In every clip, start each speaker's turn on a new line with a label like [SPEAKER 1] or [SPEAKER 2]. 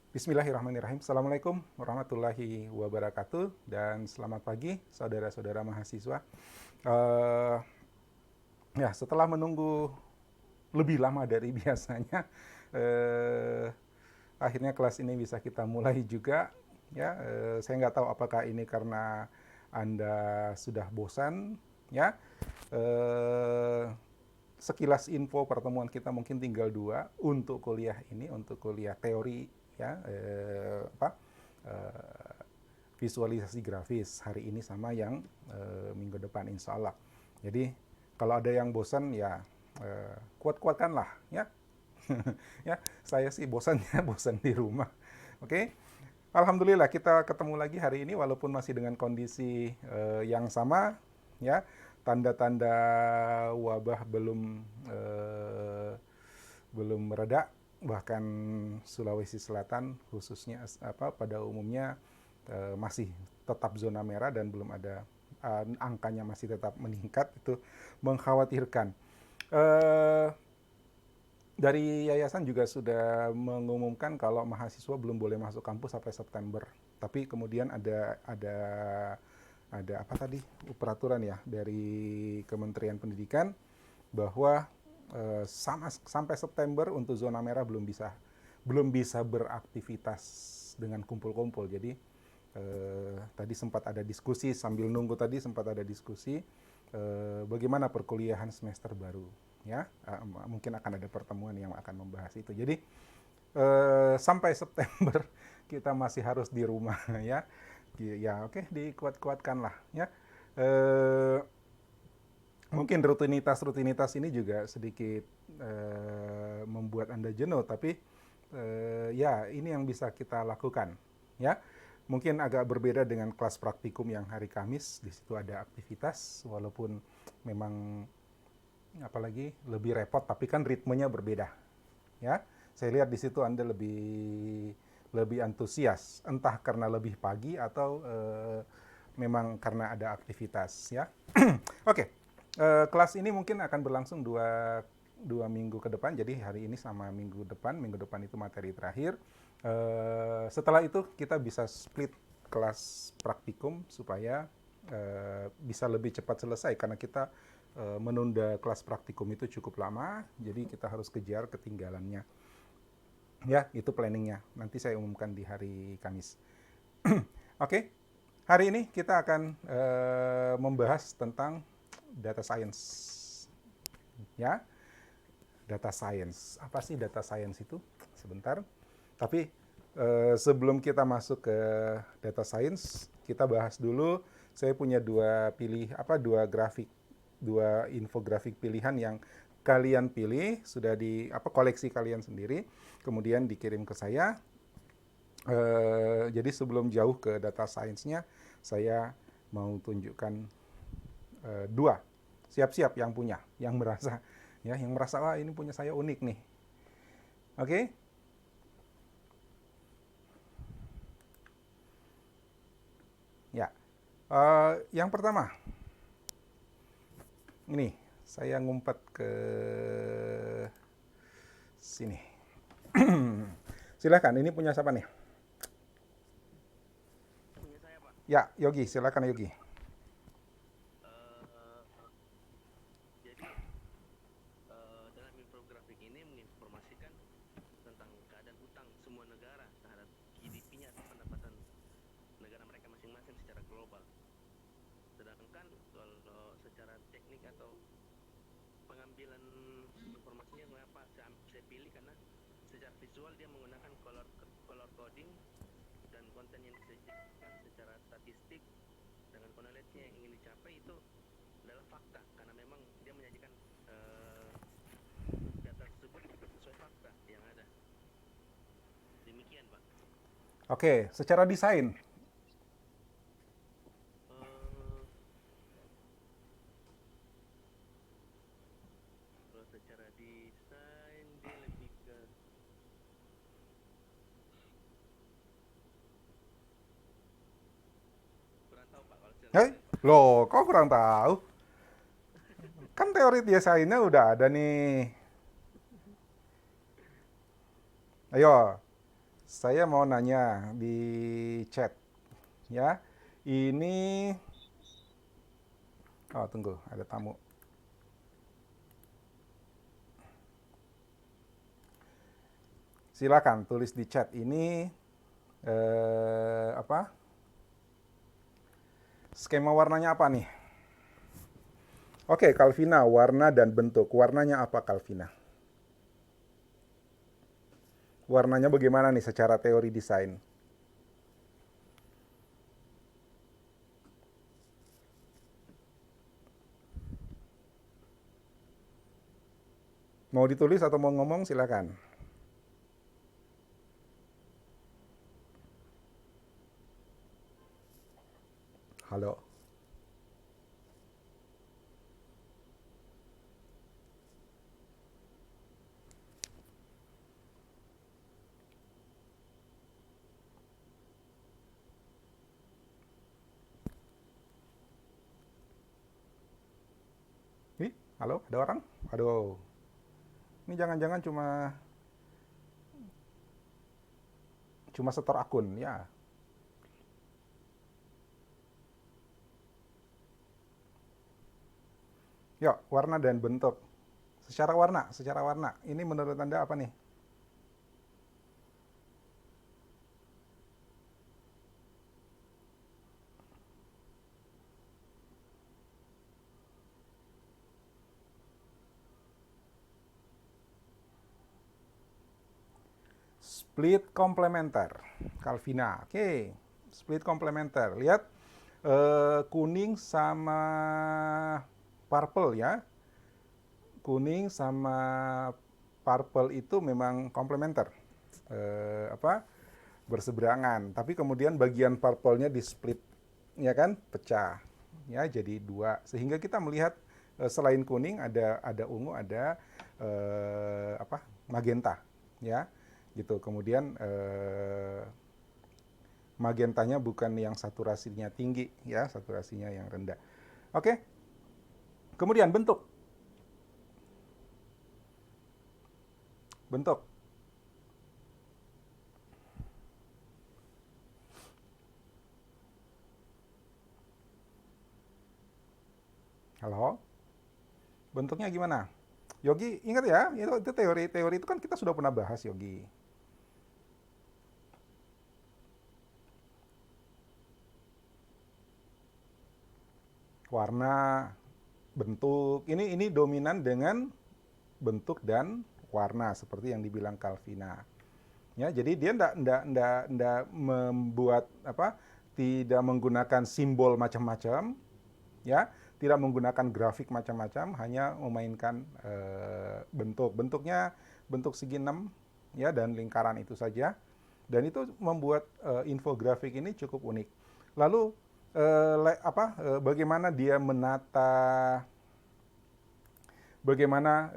[SPEAKER 1] Bismillahirrahmanirrahim. Assalamualaikum warahmatullahi wabarakatuh dan selamat pagi saudara-saudara mahasiswa. Eh, ya, setelah menunggu lebih lama dari biasanya, eh, akhirnya kelas ini bisa kita mulai juga. Ya, saya nggak tahu apakah ini karena Anda sudah bosan, ya. Eh, Sekilas info pertemuan kita mungkin tinggal dua untuk kuliah ini, untuk kuliah teori, ya, visualisasi grafis hari ini sama yang minggu depan insya Allah. Jadi kalau ada yang bosan ya kuat-kuatkanlah, ya. Ya, saya sih bosannya bosan di rumah. Oke. Alhamdulillah kita ketemu lagi hari ini walaupun masih dengan kondisi yang sama, ya. Tanda-tanda wabah belum mereda, bahkan Sulawesi Selatan khususnya pada umumnya masih tetap zona merah dan belum ada angkanya masih tetap meningkat, itu mengkhawatirkan. Eh, dari yayasan juga sudah mengumumkan kalau mahasiswa belum boleh masuk kampus sampai September. Tapi kemudian ada apa tadi, peraturan ya dari Kementerian Pendidikan bahwa sampai September untuk zona merah belum bisa beraktivitas dengan kumpul-kumpul. Jadi tadi sempat ada diskusi sambil nunggu, tadi sempat ada diskusi bagaimana perkuliahan semester baru, ya. Mungkin akan ada pertemuan yang akan membahas itu. Jadi sampai September kita masih harus di rumah, ya. Ya, oke, dikuat-kuatkan lah, ya. Eh, Mungkin rutinitas ini juga sedikit membuat Anda jenuh, tapi ya ini yang bisa kita lakukan, ya. Mungkin agak berbeda dengan kelas praktikum yang hari Kamis, di situ ada aktivitas, walaupun memang apalagi lebih repot, tapi kan ritmenya berbeda, ya. Saya lihat di situ Anda lebih lebih antusias, entah karena lebih pagi atau memang karena ada aktivitas, ya. Oke, kelas ini mungkin akan berlangsung dua minggu ke depan. Jadi hari ini sama minggu depan itu materi terakhir. Setelah itu kita bisa split kelas praktikum supaya bisa lebih cepat selesai karena kita menunda kelas praktikum itu cukup lama. Jadi kita harus kejar ketinggalannya. Ya, itu planningnya. Nanti saya umumkan di hari Kamis. Oke, hari ini kita akan membahas tentang data science, ya. Data science, apa sih data science itu? Sebentar. Tapi sebelum kita masuk ke data science, kita bahas dulu. Saya punya dua infografik pilihan yang kalian pilih, sudah di koleksi kalian sendiri, kemudian dikirim ke saya. Jadi sebelum jauh ke data science-nya, saya mau tunjukkan dua. Siap-siap yang punya, yang merasa wah ini punya saya unik nih. Oke? Ya. Yang pertama, ini saya ngumpet ke sini. Silakan, ini punya siapa nih?
[SPEAKER 2] Punya saya, Pak.
[SPEAKER 1] Ya, Yogi, silakan Yogi.
[SPEAKER 2] Eh, jadi dalam infografik ini menginformasikan tentang keadaan utang semua negara terhadap GDP-nya atau pendapatan negara mereka masing-masing secara global. Sedangkan kalau secara teknik atau pengambilan informasinya, mengapa saya pilih, karena secara visual dia menggunakan color coding dan konten yang disajikan secara statistik dengan knowledge-nya yang ingin dicapai itu adalah fakta, karena memang dia menyajikan data tersebut sesuai fakta yang ada. Demikian, Pak.
[SPEAKER 1] Oke, secara desain.
[SPEAKER 2] Eh, Kalau secara desain dia lebih ke kurang tahu, Pak, kalau secara
[SPEAKER 1] Hei,
[SPEAKER 2] desain, Pak.
[SPEAKER 1] loh, kok kurang tahu? Kan teori desainnya udah ada nih. Ayo, Saya mau nanya di chat ya. Ini oh tunggu, ada tamu. Silakan tulis di chat ini apa? Skema warnanya apa nih? Oke, Calvina, warna dan bentuk. Warnanya apa, Calvina? Warnanya bagaimana nih secara teori desain? Mau ditulis atau mau ngomong, silakan. Halo. Ih, halo, ada orang? Aduh, ini jangan-jangan cuma cuma setor akun, ya. Yuk, warna dan bentuk. Secara warna. Ini menurut Anda apa nih? Split komplementer, Calvina. Oke, split komplementer. Lihat kuning sama purple ya. Kuning sama purple itu memang komplementer. Apa? Berseberangan. Tapi kemudian bagian purple-nya di split, ya kan? Pecah. Ya, jadi dua. Sehingga kita melihat selain kuning ada ungu, ada apa? Magenta, ya. Gitu. Kemudian magentanya bukan yang saturasinya tinggi, ya, saturasinya yang rendah. Oke. Kemudian bentuk. Bentuk. Halo? Bentuknya gimana? Yogi, ingat ya, itu teori-teori itu kan kita sudah pernah bahas, Yogi. Warna, bentuk, ini dominan dengan bentuk dan warna seperti yang dibilang Calvina. Ya, jadi dia ndak membuat apa? Tidak menggunakan simbol macam-macam, ya, tidak menggunakan grafik macam-macam, hanya memainkan bentuk. Bentuknya bentuk segi 6 ya dan lingkaran itu saja. Dan itu membuat infografik ini cukup unik. Lalu bagaimana dia menata, bagaimana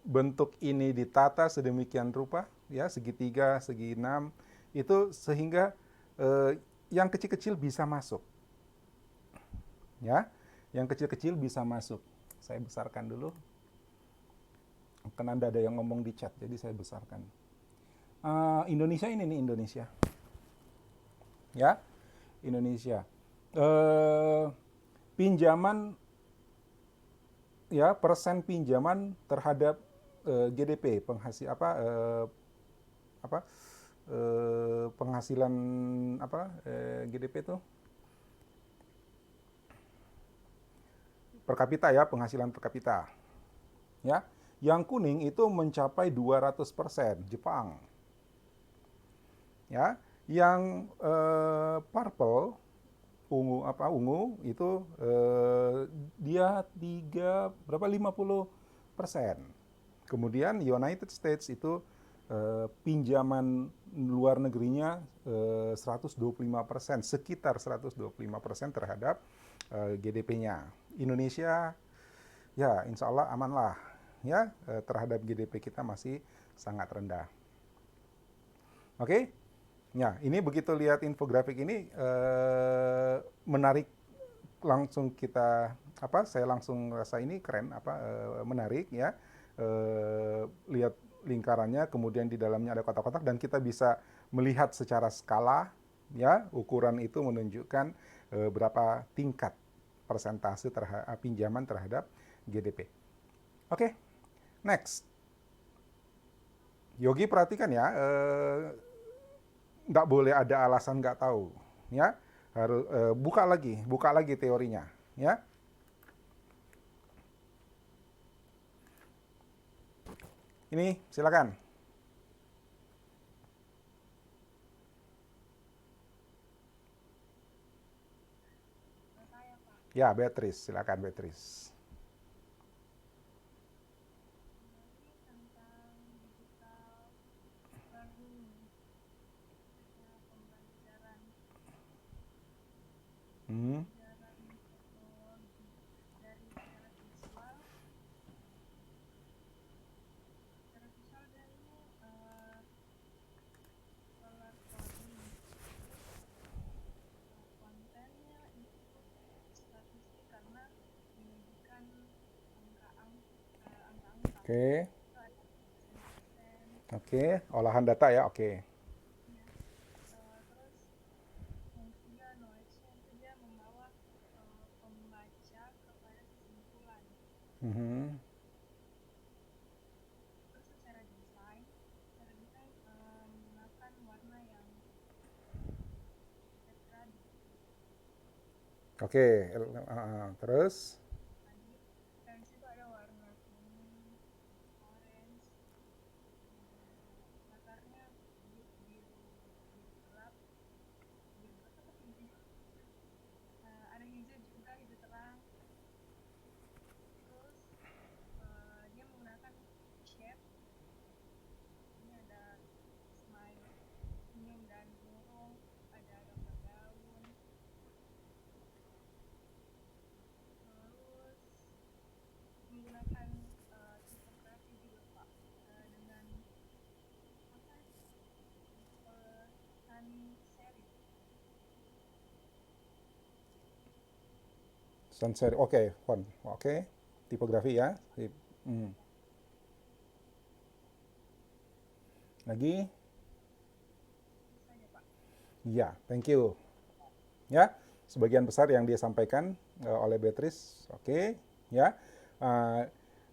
[SPEAKER 1] bentuk ini ditata sedemikian rupa, ya, segitiga, segi 6 itu sehingga yang kecil-kecil bisa masuk. Ya, yang kecil-kecil bisa masuk. Saya besarkan dulu. Kan ada yang ngomong di chat, jadi saya besarkan. Indonesia ini nih Indonesia. Ya, Indonesia. Pinjaman, ya, persen pinjaman terhadap GDP, penghasilan GDP itu per kapita, ya, penghasilan per kapita. Ya, yang kuning itu mencapai 200%, Jepang. Ya, yang purple, ungu itu dia 50%. Kemudian United States itu pinjaman luar negerinya 125%, sekitar 125% terhadap GDP-nya. Indonesia, ya, insya Allah aman lah, ya, terhadap GDP kita masih sangat rendah. Oke, ya, ini begitu lihat infografik ini menarik, langsung saya langsung rasa ini keren, menarik, ya, lihat lingkarannya, kemudian di dalamnya ada kotak-kotak, dan kita bisa melihat secara skala, ya, ukuran itu menunjukkan berapa tingkat persentase pinjaman terhadap GDP. Oke, next. Yogi perhatikan ya, nggak boleh ada alasan nggak tahu, ya. Harus buka lagi teorinya, ya. Ini silakan. Ya, Beatrice, silakan Beatrice. Hmm. Oke, oke, olahan data ya, oke. Mhm. Oke, terus, sans serif, oke, font, oke, tipografi ya. Hmm. Lagi, ya, thank you. Ya, sebagian besar yang dia sampaikan oleh Beatrice, oke, ya. Eh,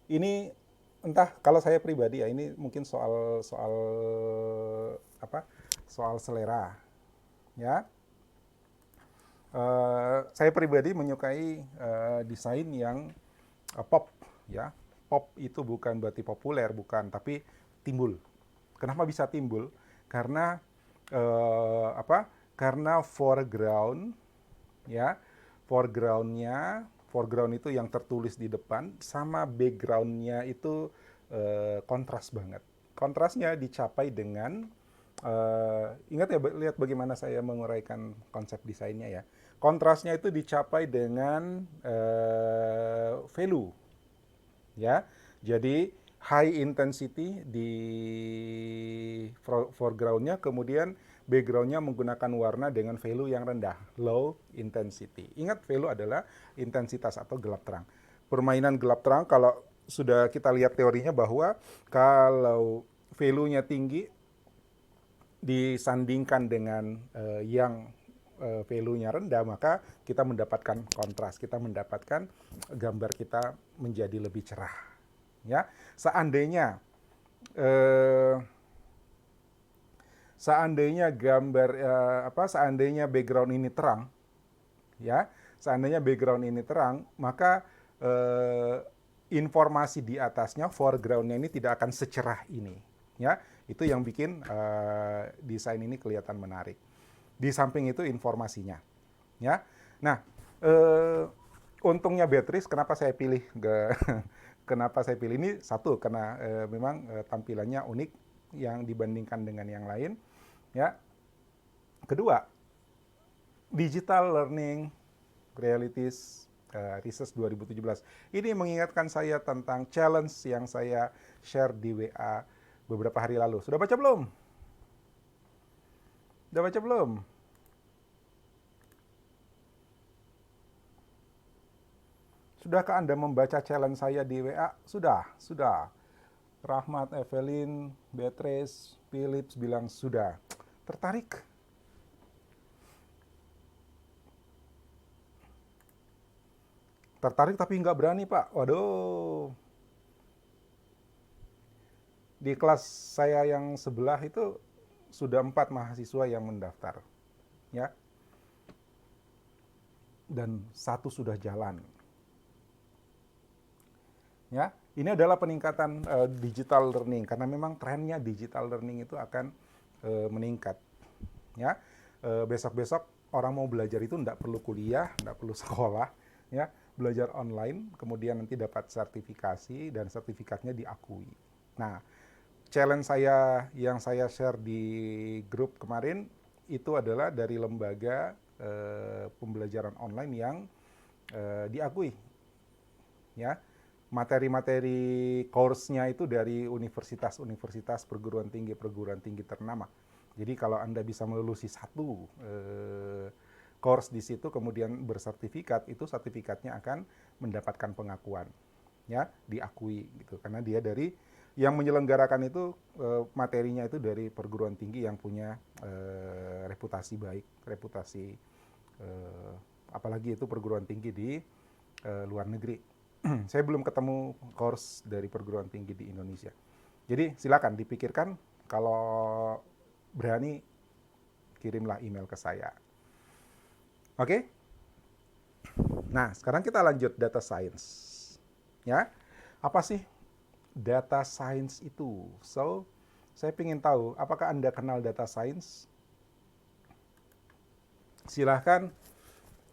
[SPEAKER 1] ini entah, kalau saya pribadi ya, ini mungkin soal soal apa? Soal selera, ya. Saya pribadi menyukai desain yang pop, ya. Pop itu bukan berarti populer, bukan, tapi timbul. Kenapa bisa timbul? Karena apa? Karena foreground, ya, foreground itu yang tertulis di depan, sama backgroundnya itu kontras banget. Kontrasnya dicapai dengan ingat ya, lihat bagaimana saya menguraikan konsep desainnya ya. Kontrasnya itu dicapai dengan value, ya. Jadi high intensity di foregroundnya, kemudian backgroundnya menggunakan warna dengan value yang rendah, low intensity. Ingat, value adalah intensitas atau gelap terang. Permainan gelap terang, kalau sudah kita lihat teorinya bahwa kalau value-nya tinggi disandingkan dengan yang value-nya rendah, maka kita mendapatkan kontras, kita mendapatkan gambar kita menjadi lebih cerah. Ya, seandainya eh, seandainya gambar seandainya background ini terang, ya, seandainya background ini terang, maka informasi di atasnya, foregroundnya ini tidak akan secerah ini, ya. Itu yang bikin desain ini kelihatan menarik. Di samping itu informasinya, ya. Nah, untungnya Beatrice, kenapa saya pilih kenapa saya pilih ini? Satu, karena memang tampilannya unik yang dibandingkan dengan yang lain, ya. Kedua, digital learning realities Research 2017. Ini mengingatkan saya tentang challenge yang saya share di WA beberapa hari lalu. Sudah baca belum? Sudah baca belum? Sudahkah Anda membaca challenge saya di WA? Sudah, sudah. Rahmat, Evelyn, Beatrice, Philips bilang sudah. Tertarik? Tertarik tapi nggak berani, Pak. Waduh. Di kelas saya yang sebelah itu sudah 4 mahasiswa yang mendaftar. Ya. Dan 1 sudah jalan. Ya, ini adalah peningkatan digital learning karena memang trennya digital learning itu akan meningkat. Ya, besok-besok orang mau belajar itu tidak perlu kuliah, tidak perlu sekolah, ya, belajar online, kemudian nanti dapat sertifikasi dan sertifikatnya diakui. Nah, challenge saya yang saya share di grup kemarin itu adalah dari lembaga pembelajaran online yang diakui, ya. Materi-materi course-nya itu dari universitas-universitas perguruan tinggi ternama. Jadi kalau Anda bisa melulusi 1 course di situ kemudian bersertifikat, itu sertifikatnya akan mendapatkan pengakuan, ya, diakui gitu. Karena dia dari yang menyelenggarakan itu materinya itu dari perguruan tinggi yang punya reputasi baik, reputasi apalagi itu perguruan tinggi di luar negeri. Saya belum ketemu course dari perguruan tinggi di Indonesia. Jadi silakan dipikirkan, kalau berani kirimlah email ke saya. Oke? Nah, sekarang kita lanjut data science. Ya, apa sih data science itu? So, saya ingin tahu, apakah Anda kenal data science? Silahkan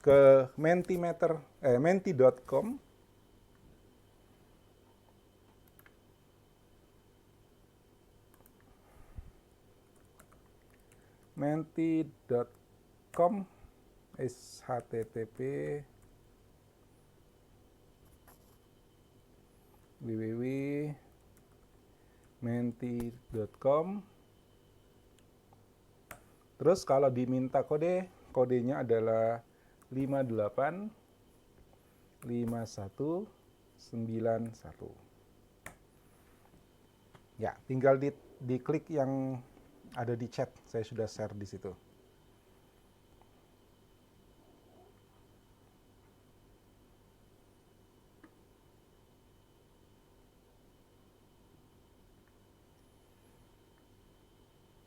[SPEAKER 1] ke menti.com. menti.com http://www.menti.com. Terus kalau diminta kodenya adalah 585191. Ya, tinggal diklik yang ada di chat, saya sudah share di situ.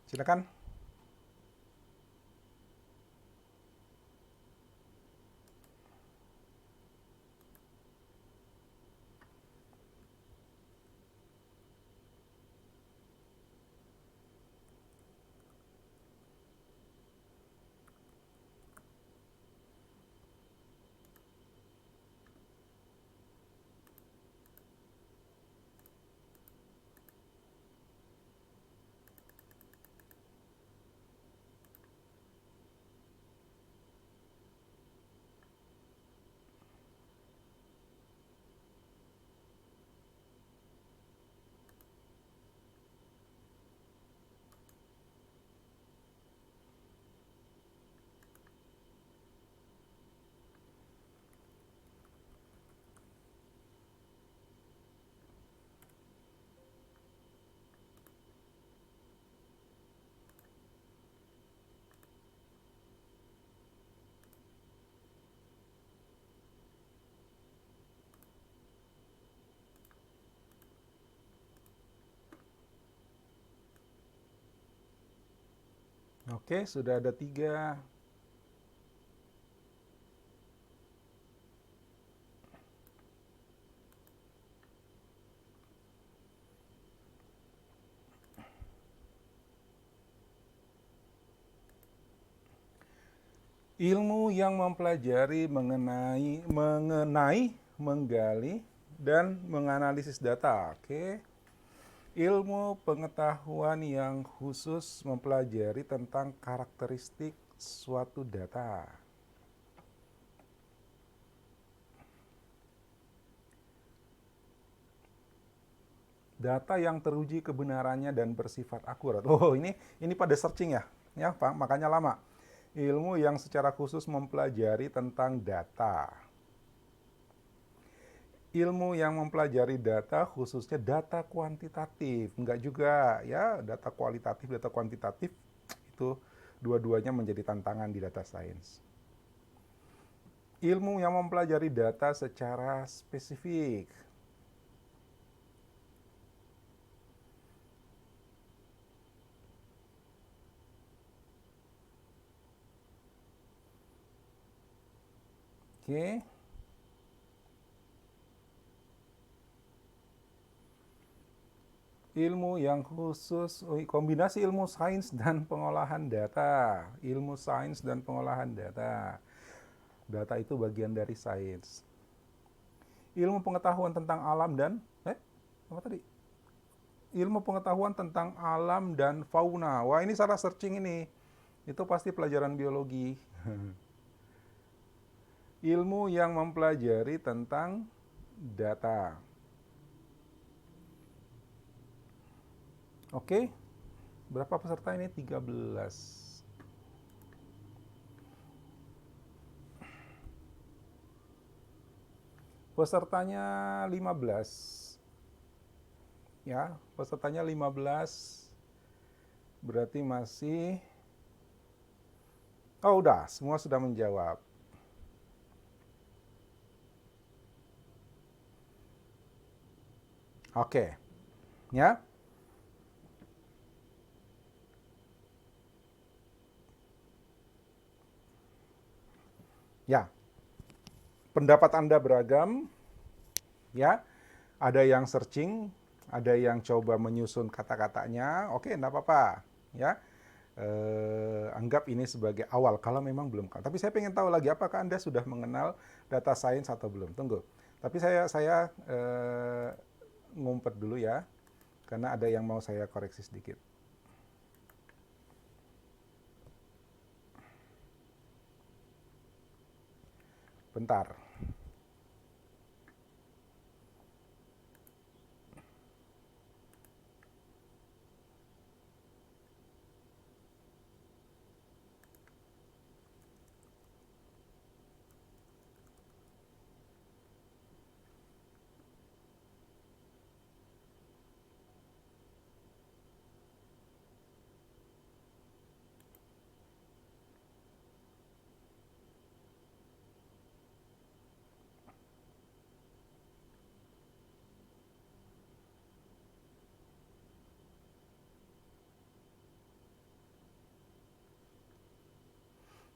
[SPEAKER 1] Silakan. Oke, sudah ada 3. Ilmu yang mempelajari mengenai, menggali, dan menganalisis data. Oke. Ilmu pengetahuan yang khusus mempelajari tentang karakteristik suatu data. Data yang teruji kebenarannya dan bersifat akurat. Oh, ini pada searching ya. Ya, Pak, makanya lama. Ilmu yang secara khusus mempelajari tentang data. ilmu yang mempelajari data, khususnya data kuantitatif. Enggak juga, ya, data kualitatif, data kuantitatif, itu dua-duanya menjadi tantangan di data science. Ilmu yang mempelajari data secara spesifik. Oke. Ilmu yang khusus, kombinasi ilmu sains dan pengolahan data. Ilmu sains dan pengolahan data. Data itu bagian dari sains. Ilmu pengetahuan tentang alam dan, apa tadi? Ilmu pengetahuan tentang alam dan fauna. Wah, ini salah searching ini. Itu pasti pelajaran biologi. Ilmu yang mempelajari tentang data. Oke, berapa peserta ini? 13. Pesertanya 15. Ya, pesertanya 15. Berarti masih... Oh, udah, semua sudah menjawab. Oke. Ya. Ya. Pendapat Anda beragam, ya. Ada yang searching, ada yang coba menyusun kata-katanya. Oke, enggak apa-apa, ya. Anggap ini sebagai awal kalau memang belum. Tapi saya pengen tahu lagi, apakah Anda sudah mengenal data science atau belum? Tunggu. Tapi saya ngumpet dulu ya, karena ada yang mau saya koreksi sedikit. Bentar.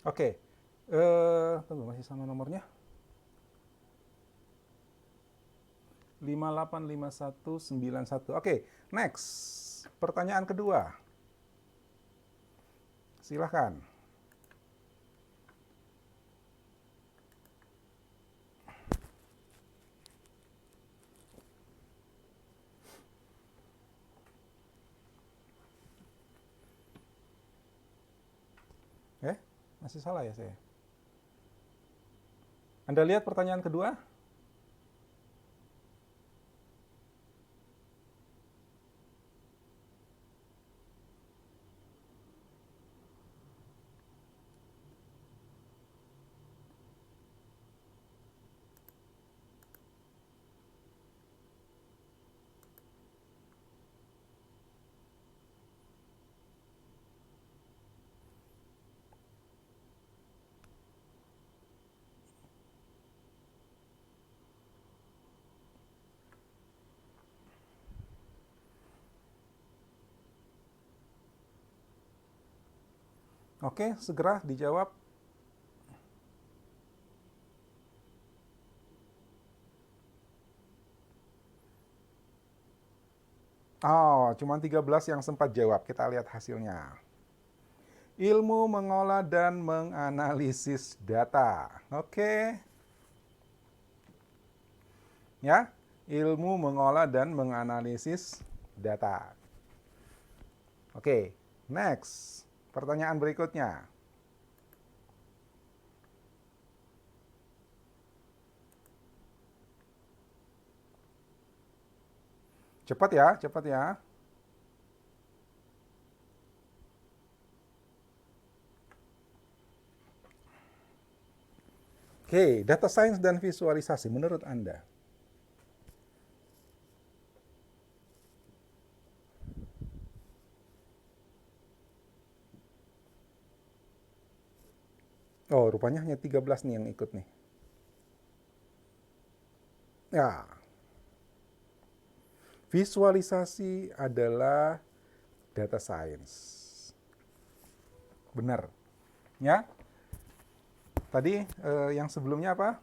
[SPEAKER 1] Oke. Tunggu, masih sama nomornya. 585191. Oke, next. Pertanyaan kedua. Silahkan. Masih salah ya saya? Anda lihat pertanyaan kedua? Oke, segera dijawab. Oh, cuma 13 yang sempat jawab. Kita lihat hasilnya. Ilmu mengolah dan menganalisis data. Oke. Ya, ilmu mengolah dan menganalisis data. Oke, next. Pertanyaan berikutnya. Cepat ya, cepat ya. Oke, data science dan visualisasi menurut Anda. Oh, rupanya hanya 13 nih yang ikut nih. Ya, visualisasi adalah data science. Benar. Ya, tadi yang sebelumnya apa?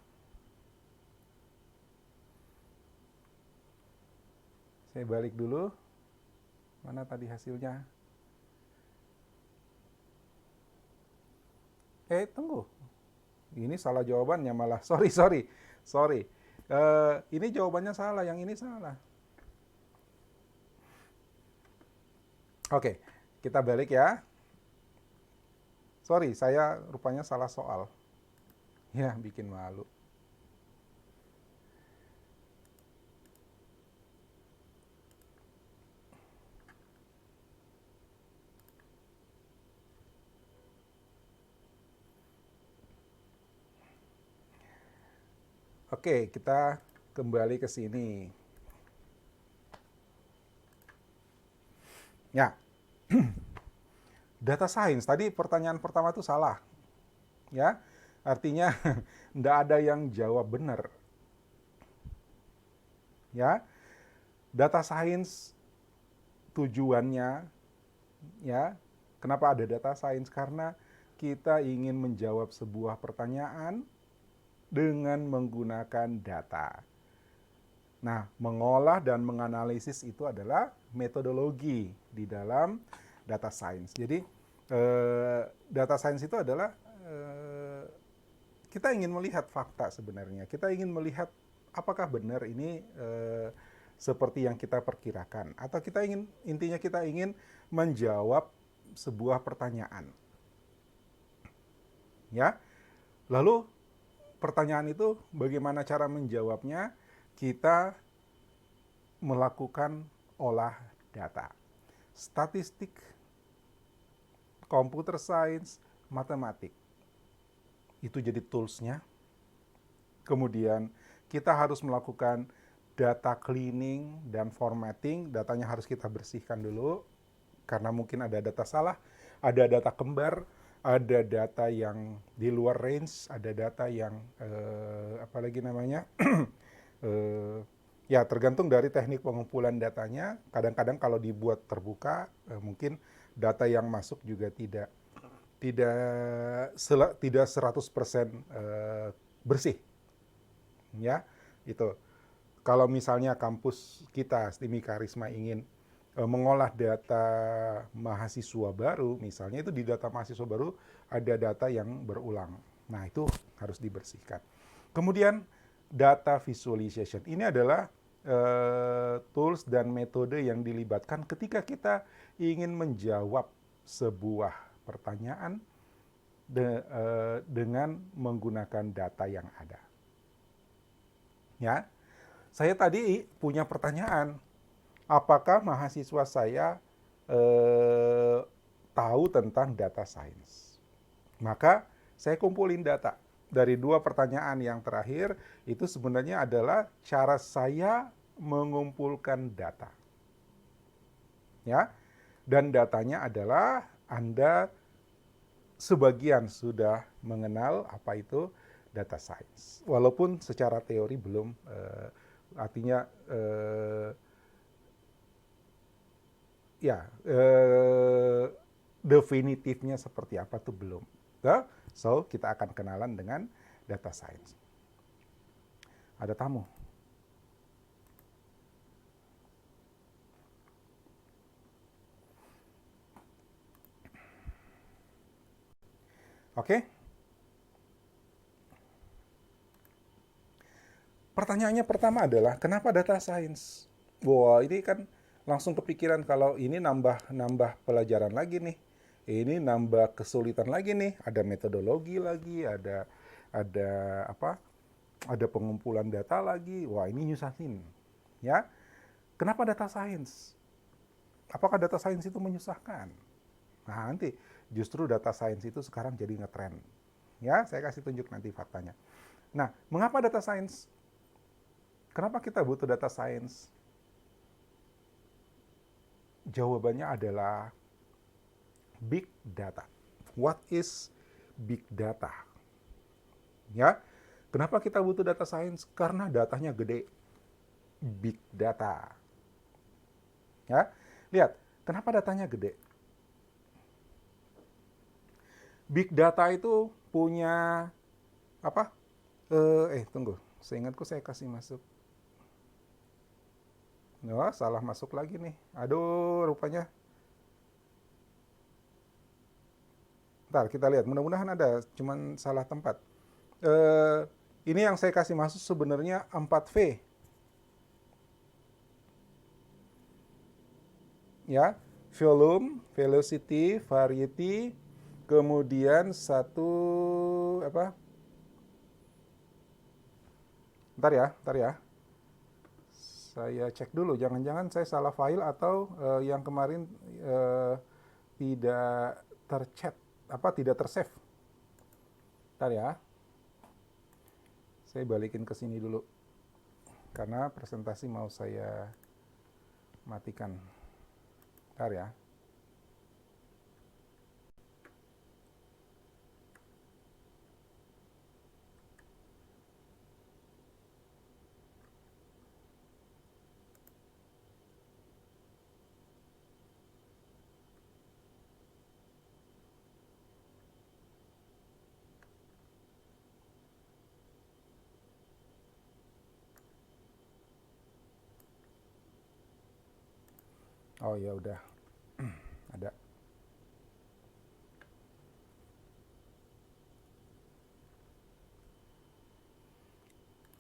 [SPEAKER 1] Saya balik dulu. Mana tadi hasilnya? Tunggu. Ini salah jawabannya malah. Sorry, sorry. Sorry. Ini jawabannya salah, yang ini salah. Oke, kita balik ya. Sorry, saya rupanya salah soal. Ya, bikin malu. Oke, kita kembali ke sini. Ya, data science. Tadi pertanyaan pertama itu salah. Ya, artinya tidak ada yang jawab benar. Ya, data science tujuannya, ya, kenapa ada data science? Karena kita ingin menjawab sebuah pertanyaan dengan menggunakan data. Nah, mengolah dan menganalisis itu adalah metodologi di dalam data science. Jadi, data science itu adalah kita ingin melihat fakta sebenarnya. Kita ingin melihat apakah benar ini seperti yang kita perkirakan, atau intinya kita ingin menjawab sebuah pertanyaan. Ya. Lalu pertanyaan itu bagaimana cara menjawabnya? Kita melakukan olah data. Statistik, computer science, matematik. Itu jadi toolsnya. Kemudian kita harus melakukan data cleaning dan formatting. Datanya harus kita bersihkan dulu, karena mungkin ada data salah, ada data kembar, ada data yang di luar range, ada data yang apalagi namanya ya tergantung dari teknik pengumpulan datanya. Kadang-kadang kalau dibuat terbuka, mungkin data yang masuk juga tidak tidak 100% bersih. Ya, itu. Kalau misalnya kampus kita, Stimi Karisma, ingin mengolah data mahasiswa baru, misalnya itu di data mahasiswa baru ada data yang berulang. Nah, itu harus dibersihkan. Kemudian data visualization. Ini adalah tools dan metode yang dilibatkan ketika kita ingin menjawab sebuah pertanyaan dengan menggunakan data yang ada. Ya, saya tadi punya pertanyaan, apakah mahasiswa saya tahu tentang data science? Maka saya kumpulin data. Dari dua pertanyaan yang terakhir, itu sebenarnya adalah cara saya mengumpulkan data. Ya, dan datanya adalah Anda sebagian sudah mengenal apa itu data science. Walaupun secara teori belum, artinya ya definitifnya seperti apa tuh belum. So, kita akan kenalan dengan data science. Ada tamu. Oke? Pertanyaannya pertama adalah, kenapa data science? Wah, ini kan langsung kepikiran kalau ini nambah pelajaran lagi nih. Ini nambah kesulitan lagi nih. Ada metodologi lagi, ada apa? Ada pengumpulan data lagi. Wah, ini nyusahin. Ya. Kenapa data science? Apakah data science itu menyusahkan? Nah, nanti justru data science itu sekarang jadi ngetren. Ya, saya kasih tunjuk nanti faktanya. Nah, mengapa data science? Kenapa kita butuh data science? Jawabannya adalah big data. What is big data? Ya, kenapa kita butuh data science? Karena datanya gede, big data. Ya, lihat, kenapa datanya gede? Big data itu punya apa? Tunggu, seingatku saya kasih masuk. Wah, salah masuk lagi nih. Aduh, rupanya. Ntar kita lihat, mudah-mudahan ada, cuman salah tempat. Eh, ini yang saya kasih masuk sebenarnya 4V. Ya, volume, velocity, variety, kemudian satu apa? Ntar ya. Saya cek dulu, jangan-jangan saya salah file atau yang kemarin eh, tidak terchat, tidak tersave. Ntar ya, saya balikin ke sini dulu karena presentasi mau saya matikan. Ntar ya. Oh ya udah, ada.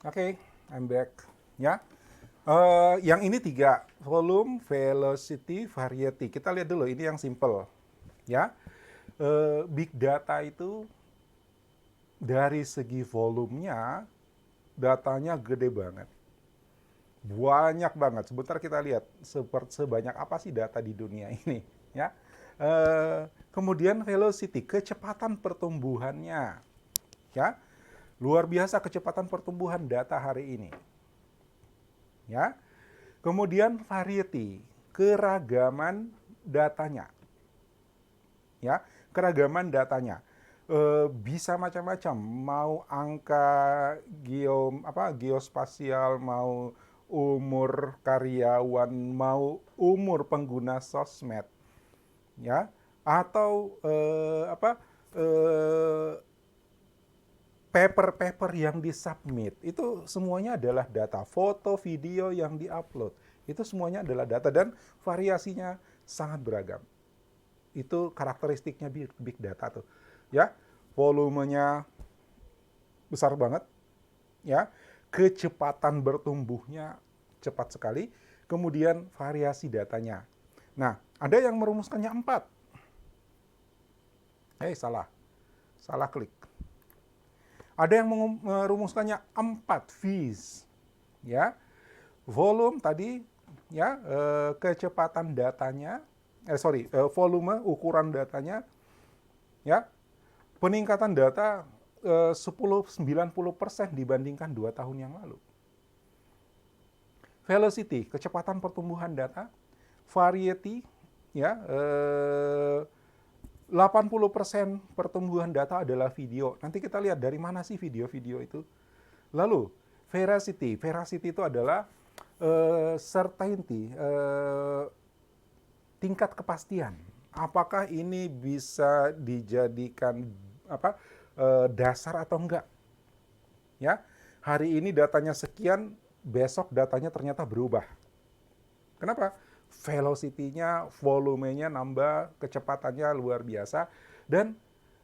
[SPEAKER 1] Oke, I'm back. Ya, yang ini 3, volume, velocity, variety. Kita lihat dulu, ini yang simple. Ya, big data itu dari segi volumenya, datanya gede banget. Banyak banget. Sebentar kita lihat sebanyak apa sih data di dunia ini. Ya, kemudian velocity, kecepatan pertumbuhannya. Ya, luar biasa kecepatan pertumbuhan data hari ini. Ya, kemudian variety, keragaman datanya. Ya, keragaman datanya. Bisa macam-macam, mau angka geospasial, mau umur karyawan, mau umur pengguna sosmed, ya, atau paper-paper yang disubmit, itu semuanya adalah data. Foto, video yang diupload, itu semuanya adalah data dan variasinya sangat beragam. Itu karakteristiknya big data tuh. Ya, volumenya besar banget, ya. Kecepatan bertumbuhnya cepat sekali, kemudian variasi datanya. Nah, ada yang merumuskannya 4. Salah. Salah klik. Ada yang merumuskannya 4 V's. Ya, volume tadi, ya, kecepatan datanya, volume ukuran datanya, ya, peningkatan data 10-90% dibandingkan 2 tahun yang lalu. Velocity, kecepatan pertumbuhan data. Variety, ya, 80% pertumbuhan data adalah video. Nanti kita lihat dari mana sih video-video itu. Lalu, veracity. Veracity itu adalah certainty, tingkat kepastian. Apakah ini bisa dijadikan dasar atau enggak? Ya, hari ini datanya sekian, besok datanya ternyata berubah. Kenapa? Velocity-nya, volumenya nambah, kecepatannya luar biasa, dan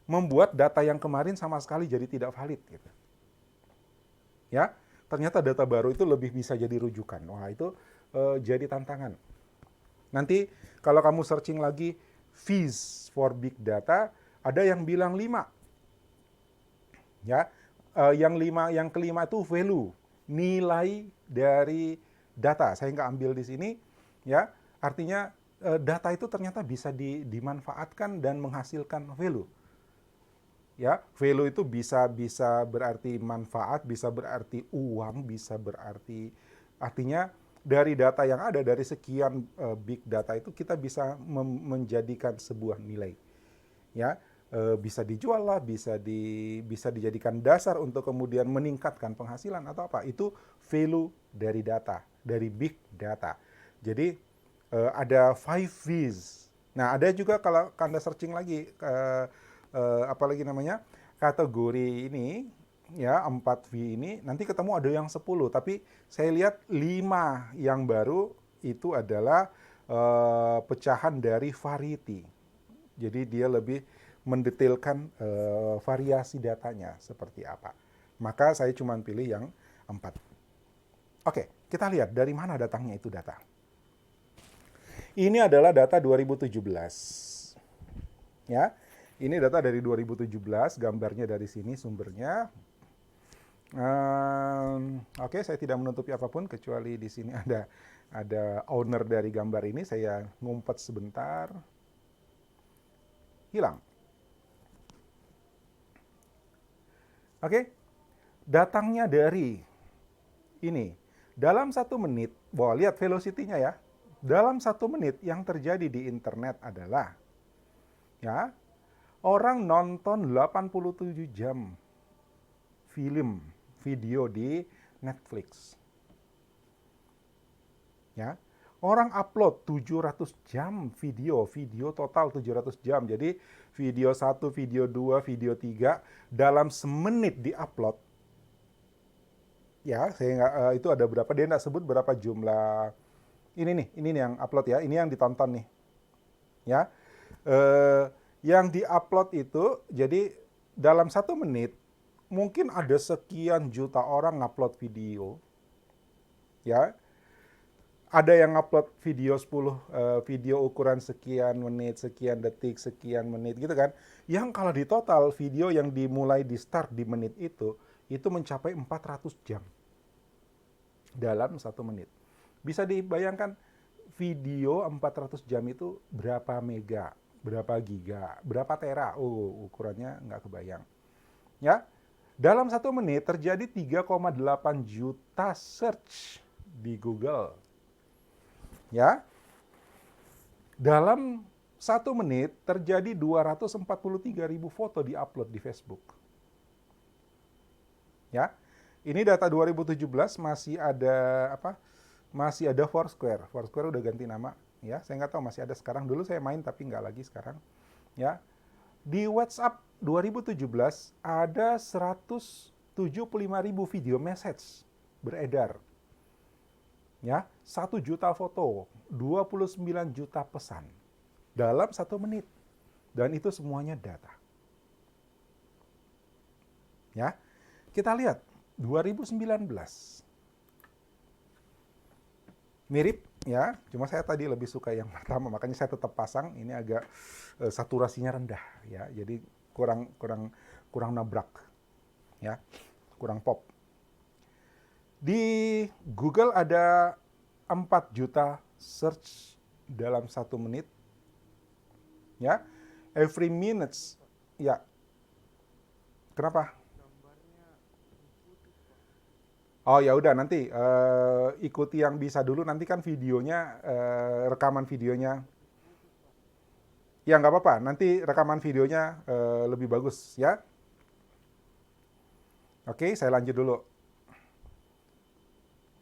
[SPEAKER 1] membuat data yang kemarin sama sekali jadi tidak valid. Gitu. Ya, ternyata data baru itu lebih bisa jadi rujukan. Wah, itu jadi tantangan. Nanti kalau kamu searching lagi fees for big data, ada yang bilang 5. Ya, yang kelima itu value, nilai dari data. Saya nggak ambil di sini, ya. Artinya data itu ternyata bisa dimanfaatkan dan menghasilkan value. Ya, value itu bisa berarti manfaat, bisa berarti uang, bisa berarti, artinya dari data yang ada, dari sekian big data itu kita bisa menjadikan sebuah nilai. Ya, bisa dijual lah, bisa dijadikan dasar untuk kemudian meningkatkan penghasilan atau apa. Itu value dari data, dari big data. Jadi ada 5 V's. Nah, ada juga kalau Anda searching lagi apalagi namanya kategori ini ya 4 V ini nanti ketemu ada yang 10, tapi saya lihat 5 yang baru itu adalah pecahan dari variety. Jadi dia lebih mendetailkan variasi datanya seperti apa. Maka saya cuma pilih yang 4. Oke, kita lihat dari mana datangnya itu data. Ini adalah data 2017. Ya. Ini data dari 2017, gambarnya dari sini sumbernya. Oke, saya tidak menutupi apapun kecuali di sini ada owner dari gambar ini. Saya ngumpet sebentar. Hilang. Oke, datangnya dari ini. Dalam 1 menit, wah lihat velocity-nya ya. Dalam 1 menit yang terjadi di internet adalah ya orang nonton 87 jam film, video di Netflix. Ya. Orang upload 700 jam video total 700 jam. Jadi video 1, video 2, video 3 dalam semenit di-upload. Ya, saya nggak, itu ada berapa, dia nggak sebut berapa jumlah. Ini nih yang upload ya, ini yang ditonton nih. Ya, yang diupload itu, jadi dalam 1 menit, mungkin ada sekian juta orang ngupload video. Ya, ada yang upload video 10, video ukuran sekian menit, sekian detik, sekian menit gitu kan. Yang kalau di total video yang dimulai di start di menit itu mencapai 400 jam dalam 1 menit. Bisa dibayangkan video 400 jam itu berapa mega, berapa giga, berapa tera. Ukurannya nggak kebayang. Ya, dalam 1 menit terjadi 3,8 juta search di Google. Ya, dalam 1 menit terjadi 243.000 foto diupload di Facebook. Ya, ini data 2017 masih ada apa? Masih ada Foursquare. Foursquare udah ganti nama. Ya, saya nggak tahu masih ada sekarang. Dulu saya main tapi nggak lagi sekarang. Ya, di WhatsApp 2017 ada 175.000 video message beredar. Ya, 1 juta foto, 29 juta pesan dalam 1 menit. Dan itu semuanya data. Ya, kita lihat 2019. Mirip ya, cuma saya tadi lebih suka yang pertama, makanya saya tetap pasang. Ini agak saturasinya rendah ya, jadi kurang nabrak ya, kurang pop. Di Google ada 4 juta search dalam 1 menit ya, every minutes ya. Kenapa? Oh ya udah, nanti ikuti yang bisa dulu, nanti kan videonya, rekaman videonya. Ya nggak apa-apa, nanti rekaman videonya lebih bagus ya. Oke, saya lanjut dulu.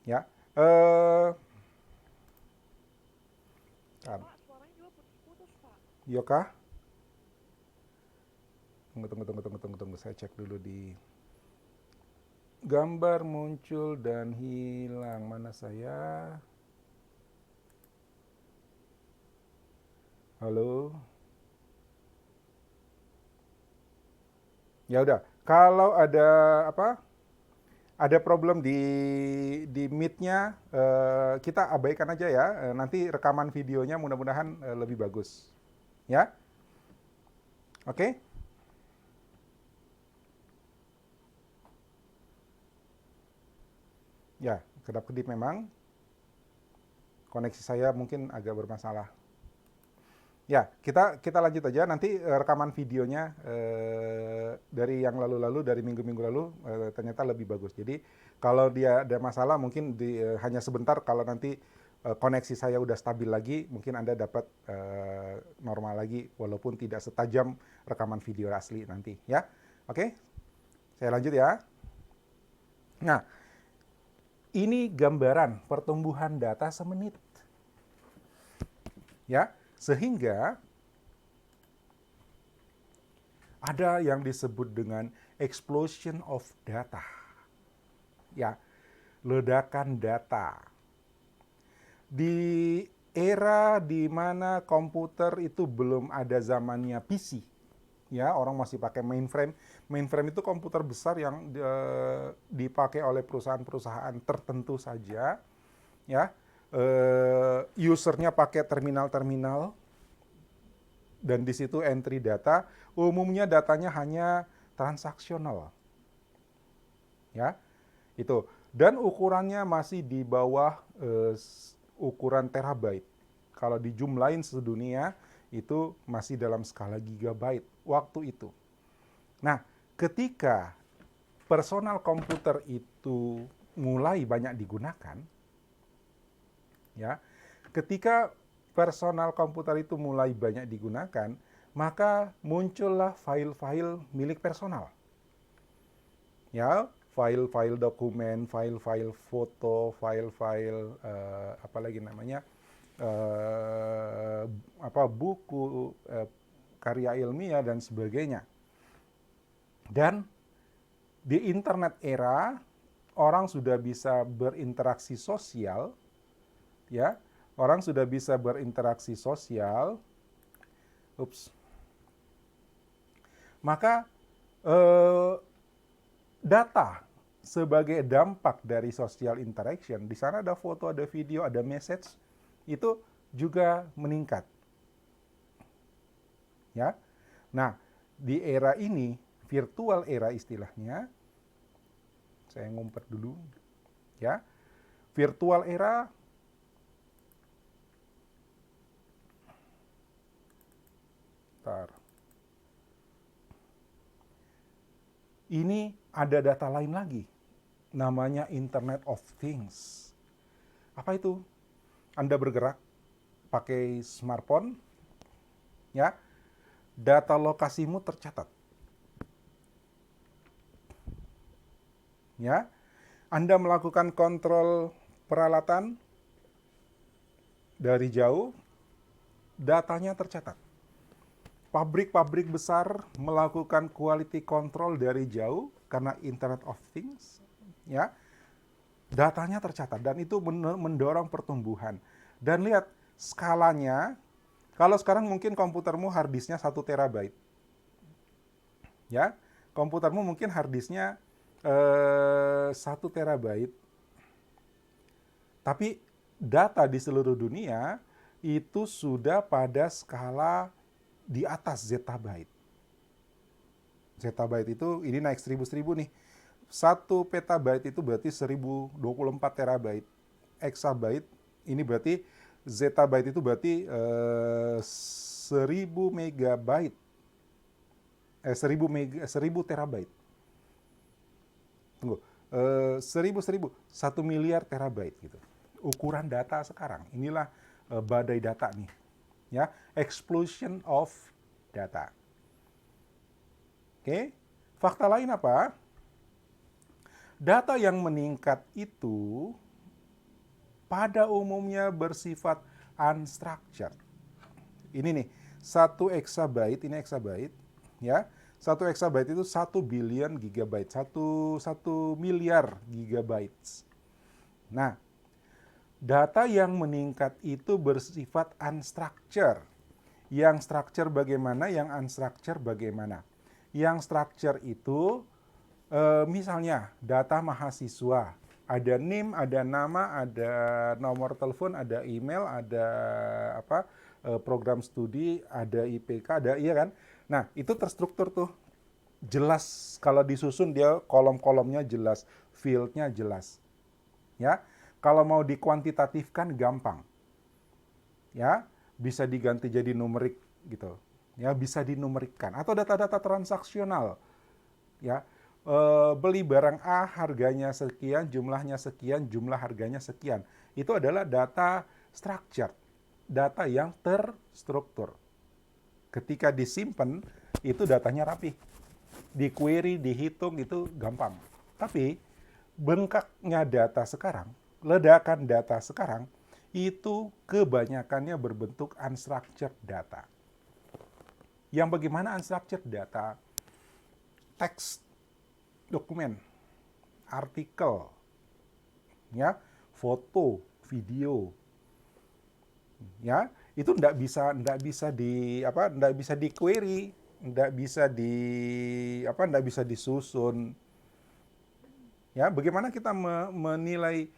[SPEAKER 1] Ya,
[SPEAKER 3] Pak, suaranya juga putus-putus, Pak.
[SPEAKER 1] Yoka, tunggu, saya cek dulu di gambar muncul dan hilang. Mana saya? Halo. Ya udah, kalau ada apa? Ada problem di Meet-nya, kita abaikan aja ya. Nanti rekaman videonya mudah-mudahan lebih bagus. Ya? Oke? Ya, kedap-kedip memang. Koneksi saya mungkin agak bermasalah. Ya, kita lanjut aja. Nanti rekaman videonya dari yang lalu-lalu, dari minggu-minggu lalu ternyata lebih bagus. Jadi kalau dia ada masalah mungkin hanya sebentar. Kalau nanti koneksi saya udah stabil lagi, mungkin Anda dapat normal lagi, walaupun tidak setajam rekaman video asli nanti, ya. Oke, saya lanjut ya. Nah, ini gambaran pertumbuhan data semenit. Ya, sehingga ada yang disebut dengan explosion of data. Ya, ledakan data. Di era di mana komputer itu belum ada zamannya PC, ya, orang masih pakai mainframe. Mainframe itu komputer besar yang dipakai oleh perusahaan-perusahaan tertentu saja, ya. Usernya pakai terminal-terminal, dan di situ entry data. Umumnya datanya hanya transaksional, ya, itu. Dan ukurannya masih di bawah ukuran terabyte. Kalau dijumlahin sedunia, itu masih dalam skala gigabyte waktu itu. Nah, ketika personal komputer itu mulai banyak digunakan, ya, ketika personal komputer itu mulai banyak digunakan, maka muncullah file-file milik personal. Ya, file-file dokumen, file-file foto, file-file buku, karya ilmiah dan sebagainya. Dan di internet era, orang sudah bisa berinteraksi sosial, ya, orang sudah bisa berinteraksi sosial. Maka data sebagai dampak dari social interaction, di sana ada foto, ada video, ada message, itu juga meningkat. Ya. Nah, di era ini, virtual era istilahnya, saya ngumpet dulu, ya. Virtual era ini ada data lain lagi, namanya Internet of Things. Apa itu? Anda bergerak pakai smartphone, ya, data lokasimu tercatat. Ya, Anda melakukan kontrol peralatan dari jauh, datanya tercatat. Pabrik-pabrik besar melakukan quality control dari jauh karena Internet of Things, ya, datanya tercatat, dan itu mendorong pertumbuhan. Dan lihat skalanya, kalau sekarang mungkin komputermu harddisknya 1 terabyte, ya, komputermu mungkin harddisknya 1 terabyte, tapi data di seluruh dunia itu sudah pada skala di atas zettabyte. Zettabyte itu ini naik 1000 nih. 1 petabyte itu berarti 1024 terabyte. Exabyte ini berarti zettabyte itu berarti 1000 megabyte. 1000 terabyte. Tunggu. 1 miliar terabyte gitu. Ukuran data sekarang. Inilah badai data nih. Ya, explosion of data. Oke, fakta lain apa? Data yang meningkat itu pada umumnya bersifat unstructured. Ini nih, 1 exabyte, ini exabyte, ya. 1 exabyte itu 1 billion gigabyte, 1 miliar gigabytes. Nah, data yang meningkat itu bersifat unstructured. Yang structure bagaimana, yang unstructured bagaimana. Yang structure itu, misalnya data mahasiswa. Ada NIM, ada nama, ada nomor telepon, ada email, ada program studi, ada IPK, ada, iya kan? Nah, itu terstruktur tuh. Jelas, kalau disusun dia kolom-kolomnya jelas, field-nya jelas. Ya. Kalau mau dikuantitatifkan gampang, ya, bisa diganti jadi numerik gitu, ya, bisa dinumerikkan, atau data-data transaksional, ya, beli barang A harganya sekian, jumlahnya sekian, jumlah harganya sekian, itu adalah data structured, data yang terstruktur. Ketika disimpan, itu datanya rapi. Di query, dihitung, itu gampang. Tapi bengkaknya data sekarang, ledakan data sekarang, itu kebanyakannya berbentuk unstructured data. Yang bagaimana unstructured data? Teks, dokumen, artikel, ya, foto, video, ya, itu nggak bisa di query, nggak bisa disusun. Ya, bagaimana kita menilai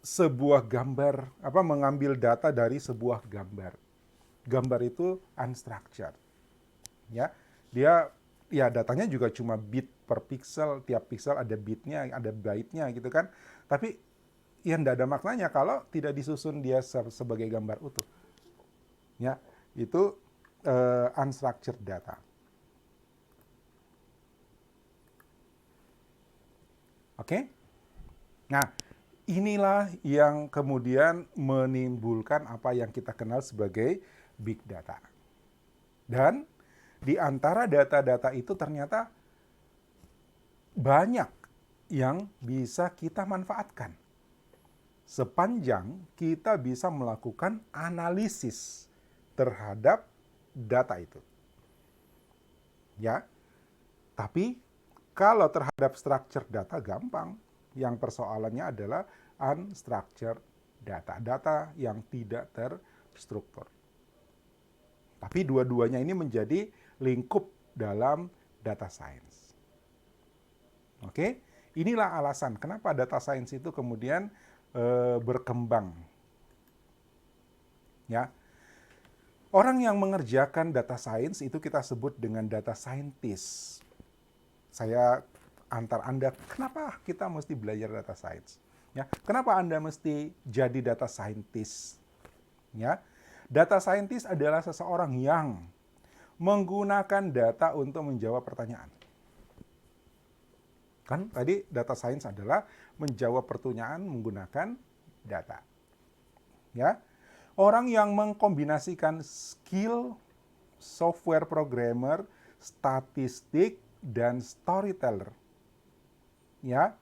[SPEAKER 1] sebuah gambar, mengambil data dari sebuah gambar. Gambar itu unstructured. Ya, datanya juga cuma bit per pixel, tiap pixel ada bitnya, ada byte-nya gitu kan. Tapi yang tidak ada maknanya kalau tidak disusun dia sebagai gambar utuh. Ya, itu unstructured data. Oke? Nah, inilah yang kemudian menimbulkan apa yang kita kenal sebagai big data. Dan di antara data-data itu ternyata banyak yang bisa kita manfaatkan. Sepanjang kita bisa melakukan analisis terhadap data itu. Ya. Tapi kalau terhadap structured data gampang. Yang persoalannya adalah unstructured data, data yang tidak terstruktur. Tapi dua-duanya ini menjadi lingkup dalam data science. Oke, inilah alasan kenapa data science itu kemudian berkembang. Ya, orang yang mengerjakan data science itu kita sebut dengan data scientist. Saya antar Anda, kenapa kita mesti belajar data science? Ya, kenapa Anda mesti jadi data scientist? Ya, data scientist adalah seseorang yang menggunakan data untuk menjawab pertanyaan. Kan tadi data science adalah menjawab pertanyaan menggunakan data. Ya, orang yang mengkombinasikan skill software programmer, statistik, dan storyteller, ya,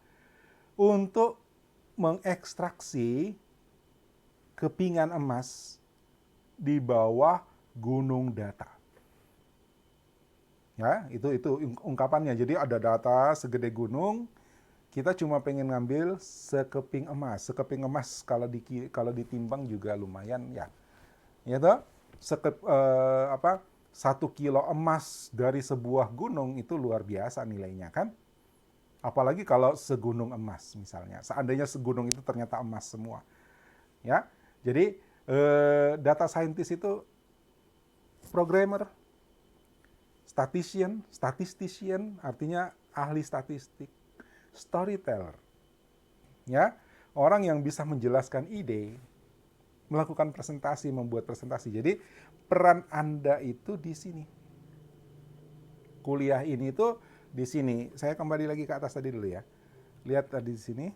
[SPEAKER 1] untuk mengekstraksi kepingan emas di bawah gunung data. Ya, itu ungkapannya. Jadi ada data segede gunung, kita cuma pengen ngambil sekeping emas. Sekeping emas kalau ditimbang juga lumayan ya. Ya toh? 1 kilo emas dari sebuah gunung itu luar biasa nilainya kan? Apalagi kalau segunung emas misalnya. Seandainya segunung itu ternyata emas semua. Ya. Jadi data scientist itu programmer, statistician artinya ahli statistik, storyteller. Ya, orang yang bisa menjelaskan ide, melakukan presentasi, membuat presentasi. Jadi peran Anda itu di sini. Kuliah ini tuh di sini. Saya kembali lagi ke atas tadi dulu ya. Lihat tadi di sini.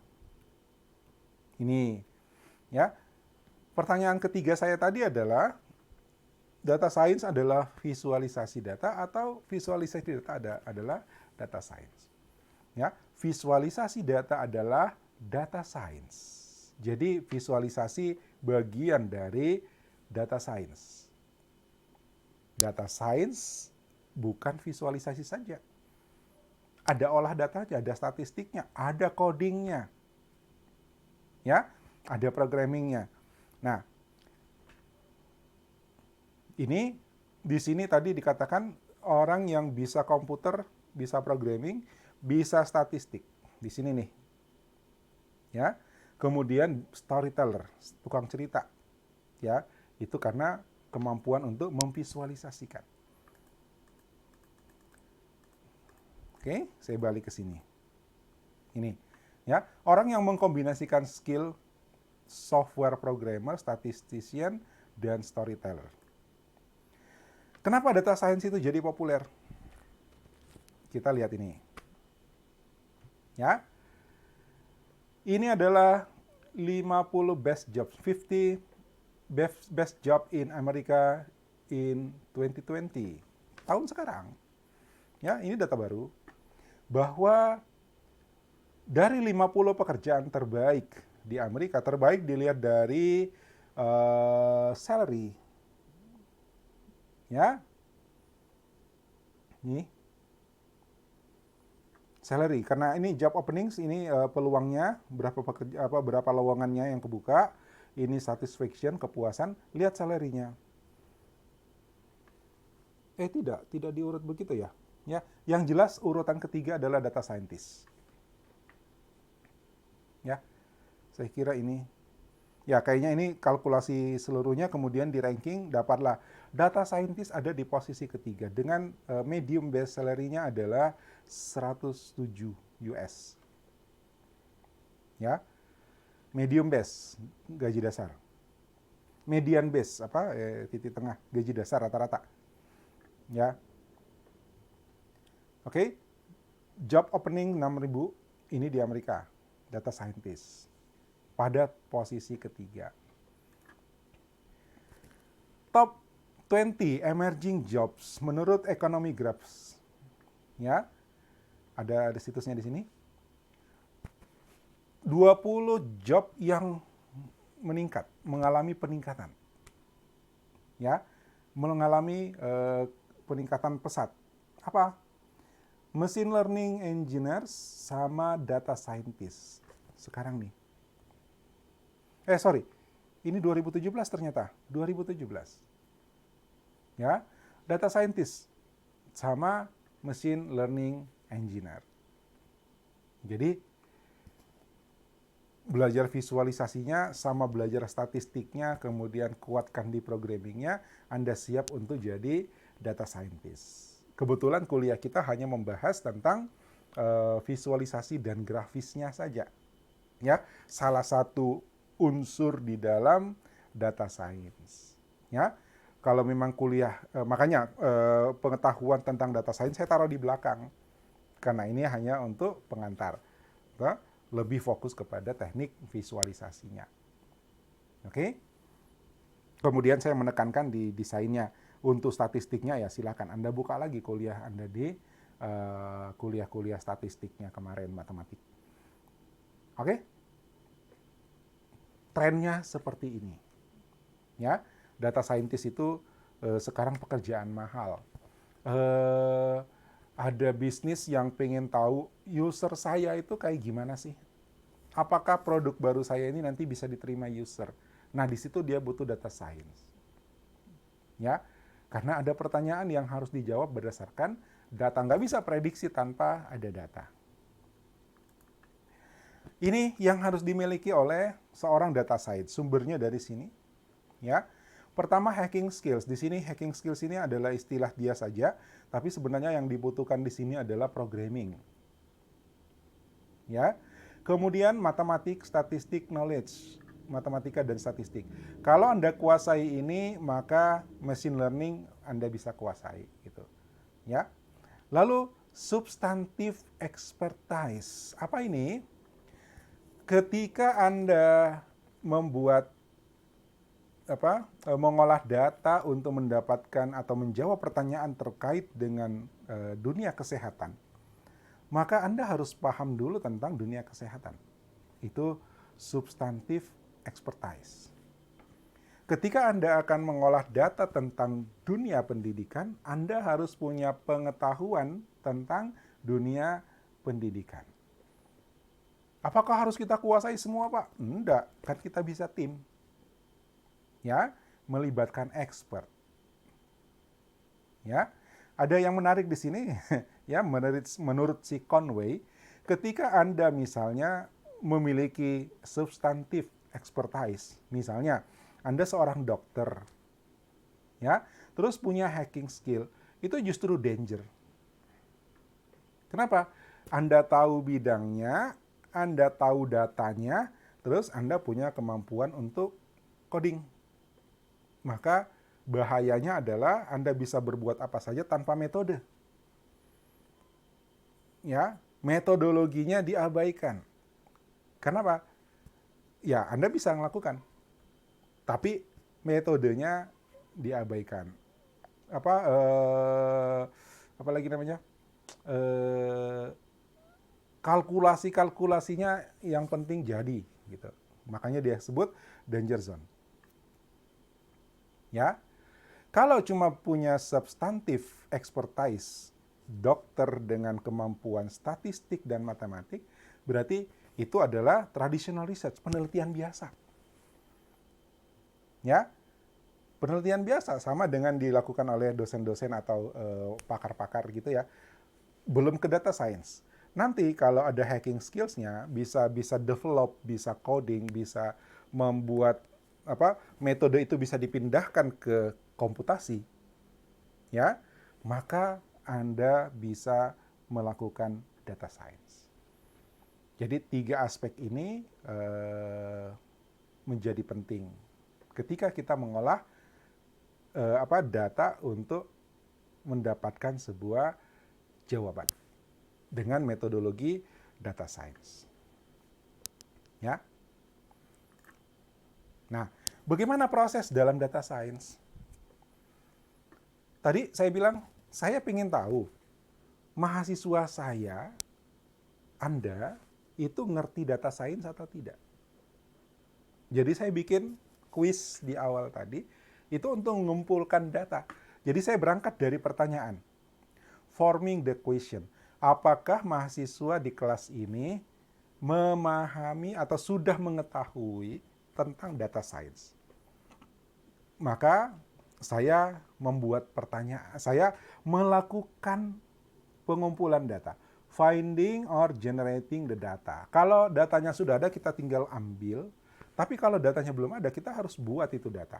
[SPEAKER 1] Ini. Ya. Pertanyaan ketiga saya tadi adalah data science adalah visualisasi data atau visualisasi data adalah data science. Ya, visualisasi data adalah data science. Jadi visualisasi bagian dari data science. Data science bukan visualisasi saja. Ada olah datanya, ada statistiknya, ada codingnya. Ya, ada programmingnya. Nah, ini di sini tadi dikatakan orang yang bisa komputer, bisa programming, bisa statistik. Di sini nih. Ya. Kemudian storyteller, tukang cerita. Ya, itu karena kemampuan untuk memvisualisasikan. Oke, saya balik ke sini. Ini, ya, orang yang mengkombinasikan skill software programmer, statistician, dan storyteller. Kenapa data science itu jadi populer? Kita lihat ini. Ya. Ini adalah 50 best jobs, 50 best job in America in 2020. Tahun sekarang. Ya, ini data baru bahwa dari 50 pekerjaan terbaik di Amerika, terbaik dilihat dari salary. Ya. Nih. Salary, karena ini job openings, ini peluangnya, berapa lowongannya yang kebuka, ini satisfaction, kepuasan, lihat salary-nya. Tidak diurut begitu ya. Ya, yang jelas urutan ketiga adalah data scientist. Ya, saya kira ini, ya kayaknya ini kalkulasi seluruhnya, kemudian di ranking dapatlah data scientist ada di posisi ketiga dengan medium base salary-nya adalah 107 US. Ya. Medium base gaji dasar. Median base titik tengah gaji dasar rata-rata. Ya. Oke. Job opening 6.000 ini di Amerika, data scientist. Pada posisi ketiga. Top 20 emerging jobs menurut Economy Graphs. Ya. Ada situsnya di sini. 20 job yang mengalami peningkatan. Ya, mengalami peningkatan pesat. Apa? Machine learning engineers sama data scientist. Sekarang nih. Ini 2017 ternyata, 2017. Ya, data scientist sama machine learning engineer. Jadi belajar visualisasinya sama belajar statistiknya, kemudian kuatkan di programmingnya, Anda siap untuk jadi data scientist. Kebetulan kuliah kita hanya membahas tentang visualisasi dan grafisnya saja. Ya, salah satu unsur di dalam data science. Ya, kalau memang kuliah, makanya pengetahuan tentang data science saya taruh di belakang. Karena ini hanya untuk pengantar. Lebih fokus kepada teknik visualisasinya. Oke? Kemudian saya menekankan di desainnya. Untuk statistiknya ya silakan Anda buka lagi kuliah Anda di kuliah-kuliah statistiknya kemarin matematik. Oke? Trennya seperti ini. Ya, data scientist itu sekarang pekerjaan mahal. Ada bisnis yang pengen tahu user saya itu kayak gimana sih? Apakah produk baru saya ini nanti bisa diterima user? Nah, di situ dia butuh data science. Ya, karena ada pertanyaan yang harus dijawab berdasarkan data. Nggak bisa prediksi tanpa ada data. Ini yang harus dimiliki oleh seorang data science. Sumbernya dari sini. Ya. Pertama, hacking skills. Di sini hacking skills ini adalah istilah dia saja, tapi sebenarnya yang dibutuhkan di sini adalah programming. Ya. Kemudian matematik, statistik, knowledge, matematika dan statistik. Kalau Anda kuasai ini, maka machine learning Anda bisa kuasai gitu. Ya. Lalu substantive expertise. Apa ini? Ketika Anda membuat mengolah data untuk mendapatkan atau menjawab pertanyaan terkait dengan dunia kesehatan, maka Anda harus paham dulu tentang dunia kesehatan. Itu substantive expertise. Ketika Anda akan mengolah data tentang dunia pendidikan, Anda harus punya pengetahuan tentang dunia pendidikan. Apakah harus kita kuasai semua, Pak? Enggak, kan kita bisa tim. Ya, melibatkan expert. Ya, ada yang menarik di sini, ya, menurut si Conway, ketika Anda misalnya memiliki substantive expertise, misalnya Anda seorang dokter, ya, terus punya hacking skill, itu justru danger. Kenapa? Anda tahu bidangnya, Anda tahu datanya, terus Anda punya kemampuan untuk coding. Maka bahayanya adalah Anda bisa berbuat apa saja tanpa metode. Ya, metodologinya diabaikan. Kenapa? Ya, Anda bisa melakukan, tapi metodenya diabaikan. Apa lagi namanya? Eh, Kalkulasinya yang penting jadi gitu. Makanya dia sebut danger zone. Ya. Kalau cuma punya substantif expertise, dokter dengan kemampuan statistik dan matematik, berarti itu adalah traditional research, penelitian biasa. Ya, penelitian biasa sama dengan dilakukan oleh dosen-dosen atau pakar-pakar gitu ya. Belum ke data science. Nanti kalau ada hacking skills-nya, bisa develop, bisa coding, bisa membuat metode itu bisa dipindahkan ke komputasi, ya, maka Anda bisa melakukan data science. Jadi 3 aspek ini menjadi penting ketika kita mengolah data untuk mendapatkan sebuah jawaban dengan metodologi data science. Ya. Nah, bagaimana proses dalam data science? Tadi saya bilang, saya ingin tahu mahasiswa saya, Anda, itu ngerti data science atau tidak. Jadi saya bikin kuis di awal tadi, itu untuk mengumpulkan data. Jadi saya berangkat dari pertanyaan, forming the question. Apakah mahasiswa di kelas ini memahami atau sudah mengetahui tentang data science? Maka saya membuat pertanyaan, saya melakukan pengumpulan data, finding or generating the data. Kalau datanya sudah ada, kita tinggal ambil. Tapi kalau datanya belum ada, kita harus buat itu data.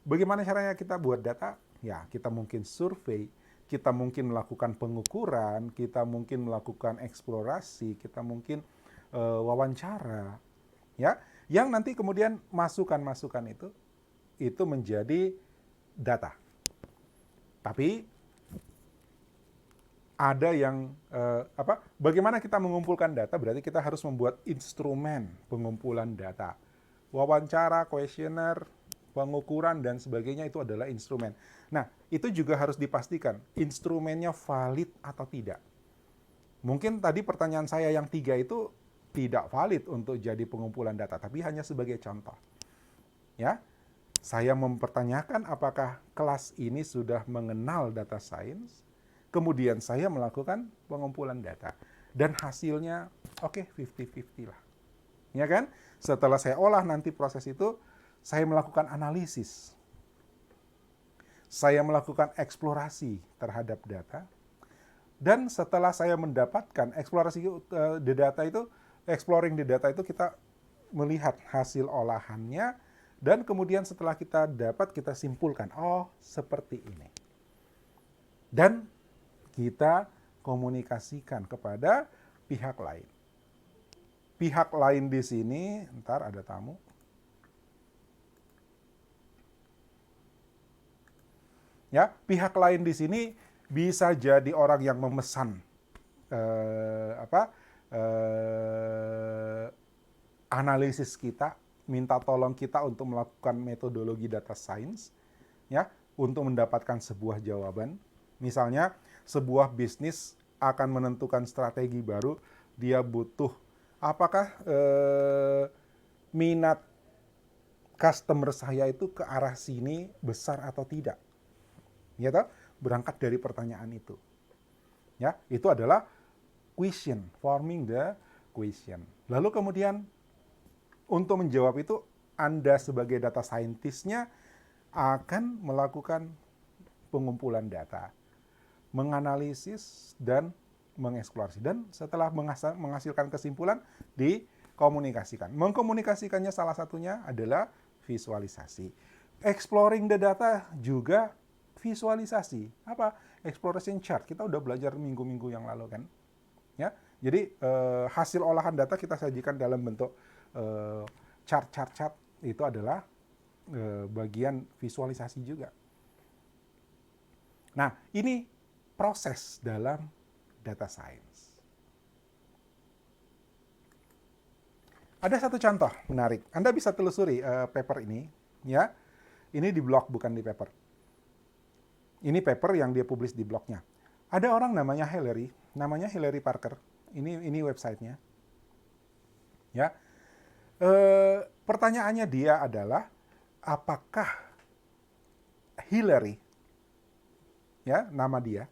[SPEAKER 1] Bagaimana caranya kita buat data? Ya, kita mungkin survei, kita mungkin melakukan pengukuran, kita mungkin melakukan eksplorasi, kita mungkin wawancara, ya, yang nanti kemudian masukan-masukan itu menjadi data. Tapi ada yang bagaimana kita mengumpulkan data? Berarti kita harus membuat instrumen pengumpulan data. Wawancara, kuesioner, pengukuran dan sebagainya itu adalah instrumen. Nah, itu juga harus dipastikan instrumennya valid atau tidak. Mungkin tadi pertanyaan saya yang 3 itu tidak valid untuk jadi pengumpulan data, tapi hanya sebagai contoh. Ya, saya mempertanyakan apakah kelas ini sudah mengenal data science, kemudian saya melakukan pengumpulan data. Dan hasilnya, oke, 50-50 lah. Ya kan? Setelah saya olah nanti proses itu, saya melakukan analisis. Saya melakukan eksplorasi terhadap data. Dan setelah saya mendapatkan eksplorasi the data itu, exploring the data itu kita melihat hasil olahannya, dan kemudian setelah kita dapat, kita simpulkan, oh seperti ini. Dan kita komunikasikan kepada pihak lain. Pihak lain di sini, ntar ada tamu. Ya, pihak lain di sini bisa jadi orang yang memesan analisis kita, minta tolong kita untuk melakukan metodologi data science, ya, untuk mendapatkan sebuah jawaban. Misalnya, sebuah bisnis akan menentukan strategi baru, dia butuh apakah minat customer saya itu ke arah sini besar atau tidak. Ya toh? Berangkat dari pertanyaan itu. Ya, itu adalah question, forming the question. Lalu kemudian untuk menjawab itu, Anda sebagai data scientist-nya akan melakukan pengumpulan data, menganalisis dan mengeksplorasi. Dan setelah menghasilkan kesimpulan, dikomunikasikan. Mengkomunikasikannya salah satunya adalah visualisasi. Exploring the data juga visualisasi. Apa? Exploration chart. Kita udah belajar minggu-minggu yang lalu kan. Ya. Jadi hasil olahan data kita sajikan dalam bentuk chart itu adalah bagian visualisasi juga. Nah, ini proses dalam data science. Ada satu contoh menarik. Anda bisa telusuri paper ini, ya. Ini di blog, bukan di paper. Ini paper yang dia publish di blognya. Ada orang namanya Hillary Parker. Ini websitenya. Ya, pertanyaannya dia adalah apakah Hillary, ya nama dia,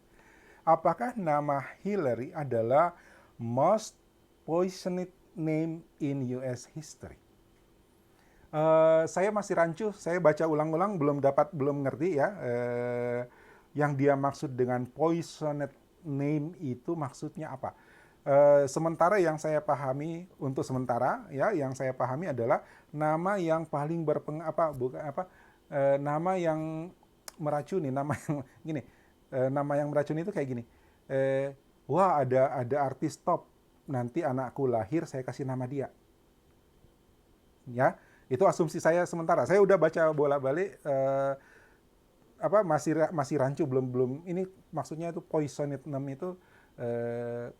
[SPEAKER 1] apakah nama Hillary adalah most poisoned name in US history? Saya masih rancu, saya baca ulang-ulang belum ngerti ya. Yang dia maksud dengan poisoned name itu maksudnya apa? Sementara yang saya pahami yang saya pahami adalah nama yang paling nama yang meracuni, nama yang gini, nama yang meracuni itu kayak gini. Wah, ada artis top, nanti anakku lahir saya kasih nama dia. Ya, itu asumsi saya sementara. Saya udah baca bolak-balik, masih rancu, belum ini maksudnya itu poisoned name itu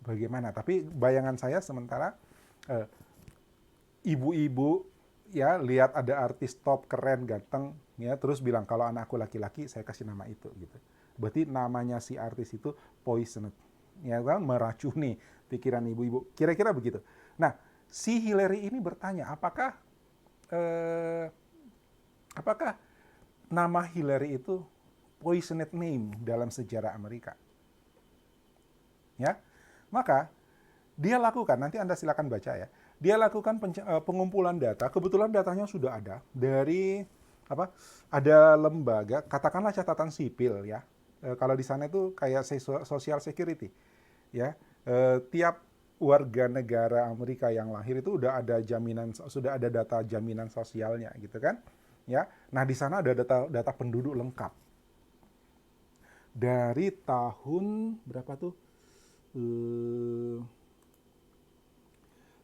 [SPEAKER 1] bagaimana. Tapi bayangan saya sementara, ibu-ibu ya lihat ada artis top keren ganteng ya, terus bilang kalau anakku laki-laki saya kasih nama itu gitu. Berarti namanya si artis itu poisoned, ya kan, meracuni pikiran ibu-ibu. Kira-kira begitu. Nah, si Hillary ini bertanya apakah nama Hillary itu poisoned name dalam sejarah Amerika. Ya, maka dia lakukan, nanti Anda silakan baca ya. Dia lakukan pengumpulan data. Kebetulan datanya sudah ada dari ada lembaga, katakanlah catatan sipil ya. Kalau di sana itu kayak social security, ya. Tiap warga negara Amerika yang lahir itu sudah ada data jaminan sosialnya gitu kan. Ya. Nah, di sana ada data penduduk lengkap. Dari tahun berapa tuh?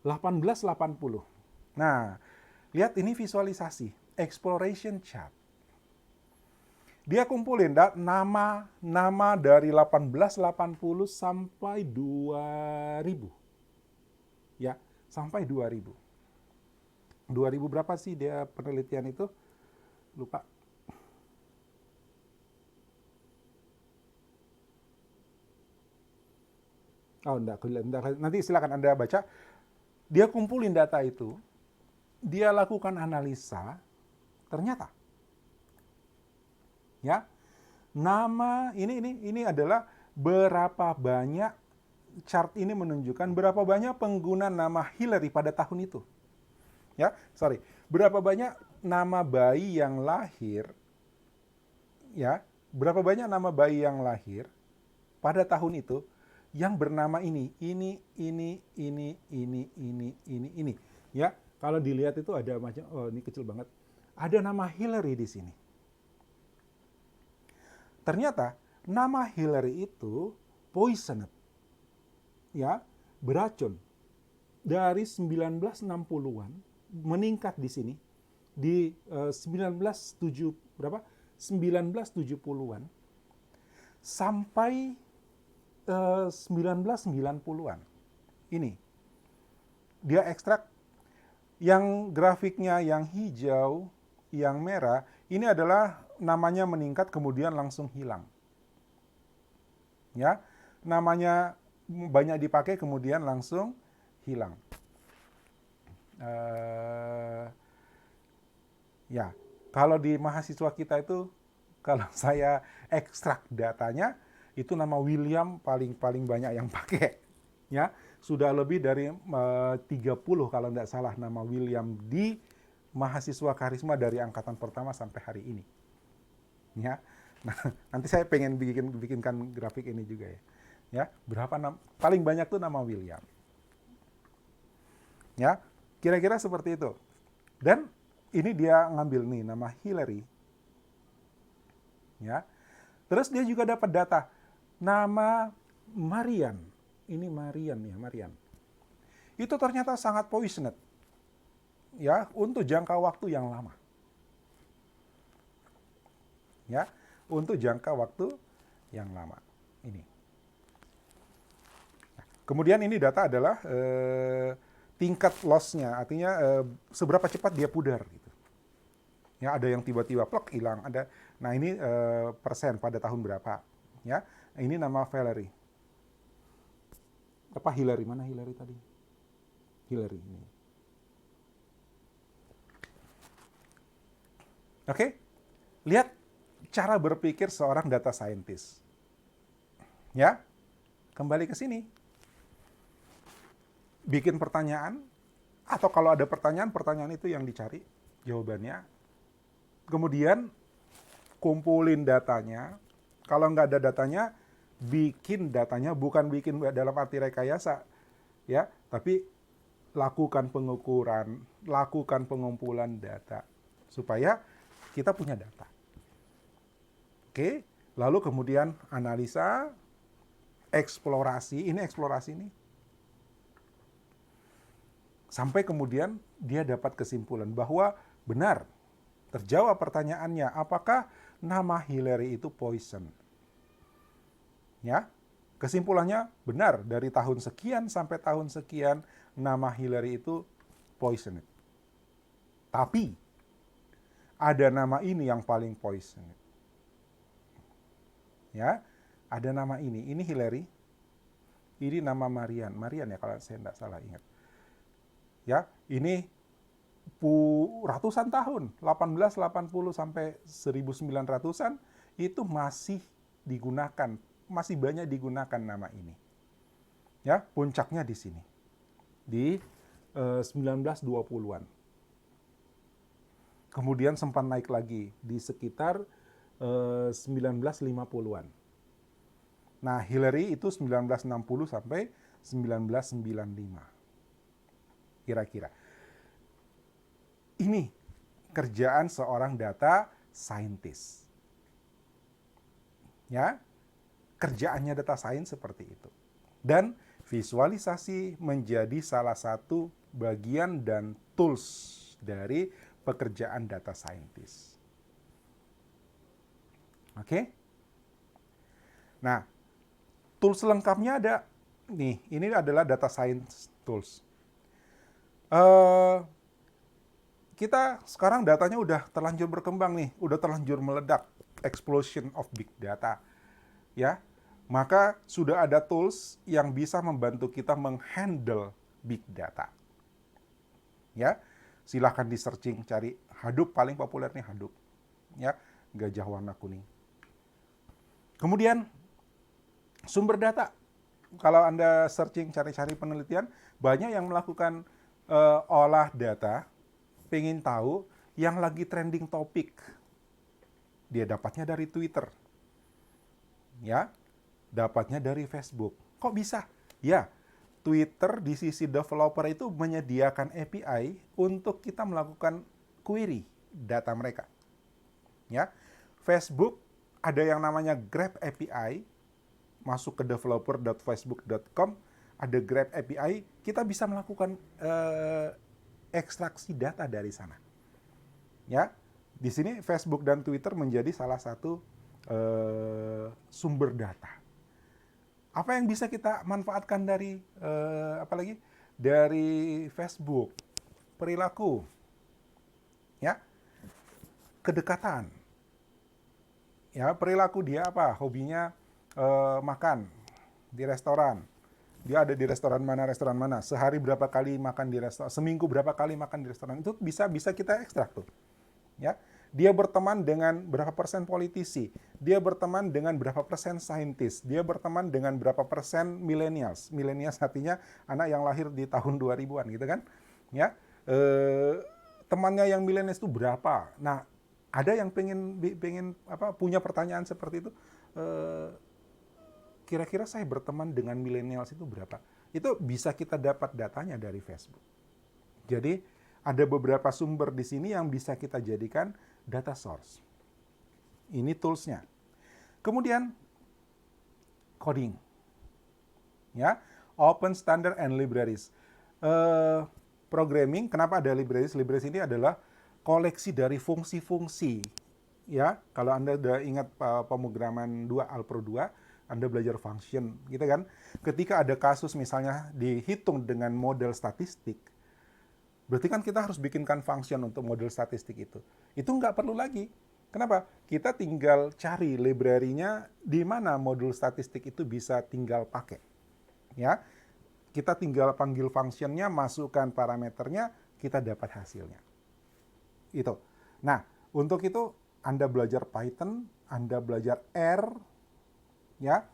[SPEAKER 1] 1880. Nah, lihat ini visualisasi, exploration chart. Dia kumpulin nama dari 1880 sampai 2000. Ya, sampai 2000. 2000 berapa sih dia penelitian itu? Lupa. Oh, enggak. Nanti silakan Anda baca. Dia kumpulin data itu, dia lakukan analisa, ternyata ya, nama ini adalah berapa banyak, chart ini menunjukkan berapa banyak pengguna nama Hillary pada tahun itu. Ya, berapa banyak nama bayi yang lahir, ya, berapa banyak nama bayi yang lahir pada tahun itu yang bernama ini. Ya, kalau dilihat itu ada macam, oh ini kecil banget. Ada nama Hillary di sini. Ternyata nama Hillary itu poisoned. Ya, beracun. Dari 1960-an meningkat di sini di 1970-an sampai 1990-an. Ini dia ekstrak, yang grafiknya yang hijau, yang merah, ini adalah namanya meningkat kemudian langsung hilang. Ya, namanya banyak dipakai kemudian langsung hilang. Ya, kalau di mahasiswa kita itu, kalau saya ekstrak datanya, itu nama William paling banyak yang pakai. Ya, sudah lebih dari 30 kalau tidak salah nama William di mahasiswa Karisma dari angkatan pertama sampai hari ini. Ya. Nah, nanti saya pengen bikinkan grafik ini juga ya. Ya, berapa paling banyak tuh nama William. Ya, kira-kira seperti itu. Dan ini dia ngambil nih nama Hillary. Ya. Terus dia juga dapat data nama Marian. Ini Marian. Itu ternyata sangat poisoned. Ya, untuk jangka waktu yang lama. Ya, untuk jangka waktu yang lama. Ini. Nah, kemudian ini data adalah tingkat loss-nya, artinya seberapa cepat dia pudar gitu. Ya, ada yang tiba-tiba plek hilang, ada. Nah, ini persen pada tahun berapa, ya. Ini nama Valerie. Apa Hillary? Mana Hillary tadi? Hillary ini. Oke. Lihat cara berpikir seorang data scientist. Ya. Kembali ke sini. Bikin pertanyaan, atau kalau ada pertanyaan itu yang dicari jawabannya. Kemudian kumpulin datanya. Kalau nggak ada datanya, bikin datanya, bukan bikin dalam arti rekayasa, ya, tapi lakukan pengukuran, lakukan pengumpulan data supaya kita punya data. Oke, lalu kemudian analisa, eksplorasi. Ini eksplorasi nih. Sampai kemudian dia dapat kesimpulan bahwa benar. Terjawab pertanyaannya, apakah nama Hillary itu poison? Ya, kesimpulannya benar, dari tahun sekian sampai tahun sekian nama Hillary itu poisoned. Tapi ada nama ini yang paling poisoned. Ya, ada nama ini. Ini Hillary. Ini nama Marian. Marian ya kalau saya tidak salah ingat. Ya, ini ratusan tahun, 1880 sampai 1900-an itu masih digunakan, masih banyak digunakan nama ini. Ya, puncaknya di sini. Di 1920-an. Kemudian sempat naik lagi di sekitar 1950-an. Nah, Hillary itu 1960 sampai 1995. Kira-kira. Ini kerjaan seorang data scientist. Ya, kerjaannya data science seperti itu. Dan visualisasi menjadi salah satu bagian dan tools dari pekerjaan data scientist. Oke? Nah, tools lengkapnya ada. Nih, ini adalah data science tools. Kita sekarang datanya udah terlanjur berkembang nih, udah terlanjur meledak, explosion of big data. Ya, maka sudah ada tools yang bisa membantu kita menghandle big data. Ya, silahkan di searching, cari Hadoop, paling populer nih Hadoop. Ya, gajah warna kuning. Kemudian sumber data. Kalau Anda searching, cari-cari penelitian, banyak yang melakukan olah data, pengen tahu yang lagi trending topik. Dia dapatnya dari Twitter. Ya, dapatnya dari Facebook. Kok bisa? Ya, Twitter di sisi developer itu menyediakan API untuk kita melakukan query data mereka. Ya, Facebook ada yang namanya Grab API, masuk ke developer.facebook.com, ada Grab API, kita bisa melakukan ekstraksi data dari sana. Ya, di sini Facebook dan Twitter menjadi salah satu sumber data. Apa yang bisa kita manfaatkan dari apalagi dari Facebook? Perilaku, ya, kedekatan, ya, perilaku dia apa? Hobinya makan di restoran. Dia ada di restoran mana, sehari berapa kali makan di restoran, seminggu berapa kali makan di restoran, itu bisa kita ekstrak tuh. Ya, dia berteman dengan berapa persen politisi, dia berteman dengan berapa persen saintis, dia berteman dengan berapa persen millennials. Millennials artinya anak yang lahir di tahun 2000-an gitu kan. Ya, temannya yang millennials itu berapa? Nah, ada yang pengen punya pertanyaan seperti itu. Kira-kira saya berteman dengan millennials itu berapa? Itu bisa kita dapat datanya dari Facebook. Jadi ada beberapa sumber di sini yang bisa kita jadikan data source. Ini toolsnya. Kemudian coding, ya, open standard and libraries. Programming, kenapa ada libraries? Libraries ini adalah koleksi dari fungsi-fungsi. Ya, kalau Anda udah ingat pemrograman 2 Alpro 2, Anda belajar function, gitu kan? Ketika ada kasus misalnya dihitung dengan model statistik, Berarti kan kita harus bikinkan function untuk model statistik itu. Itu nggak perlu lagi. Kenapa? Kita tinggal cari library-nya di mana modul statistik itu bisa tinggal pakai. Ya, kita tinggal panggil function-nya, masukkan parameternya, kita dapat hasilnya. Itu. Nah, untuk itu Anda belajar Python, Anda belajar R, ya,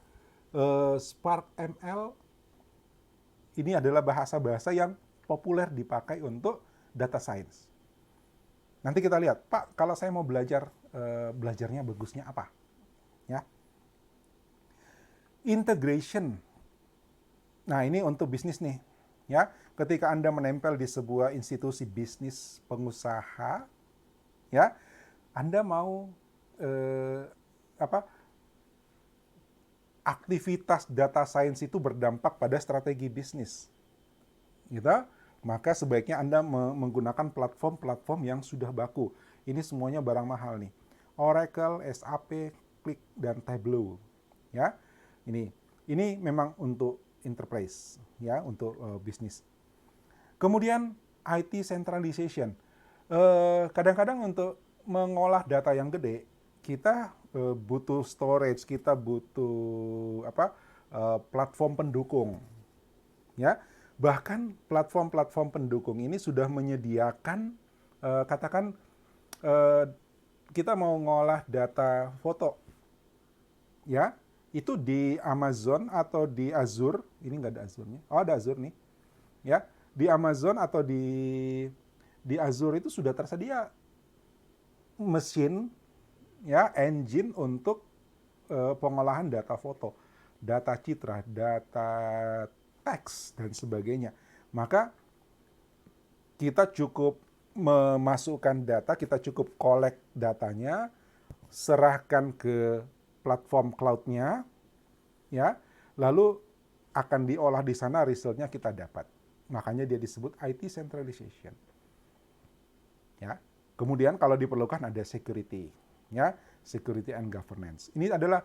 [SPEAKER 1] Spark ML, ini adalah bahasa-bahasa yang populer dipakai untuk data science. Nanti kita lihat, Pak, kalau saya mau belajar, belajarnya bagusnya apa? Ya. Integration. Nah, ini untuk bisnis nih. Ya, ketika Anda menempel di sebuah institusi bisnis pengusaha, ya, Anda mau aktivitas data science itu berdampak pada strategi bisnis, gitu, maka sebaiknya Anda menggunakan platform-platform yang sudah baku. Ini semuanya barang mahal nih. Oracle, SAP, Qlik, dan Tableau. Ya, ini memang untuk enterprise, ya, untuk bisnis. Kemudian IT centralization. Kadang-kadang untuk mengolah data yang gede, kita butuh storage, kita butuh platform pendukung, ya. Bahkan platform-platform pendukung ini sudah menyediakan, katakan kita mau ngolah data foto, ya, itu di Amazon atau di Azure, ini nggak ada Azure-nya, oh ada Azure nih, ya, di Amazon atau di Azure itu sudah tersedia mesin, ya, engine untuk pengolahan data foto, data citra, data teks, dan sebagainya. Maka kita cukup memasukkan data, kita cukup collect datanya, serahkan ke platform cloud-nya, ya, lalu akan diolah di sana, resultnya kita dapat. Makanya dia disebut IT centralization. Ya. Kemudian kalau diperlukan ada security, ya, security and governance. Ini adalah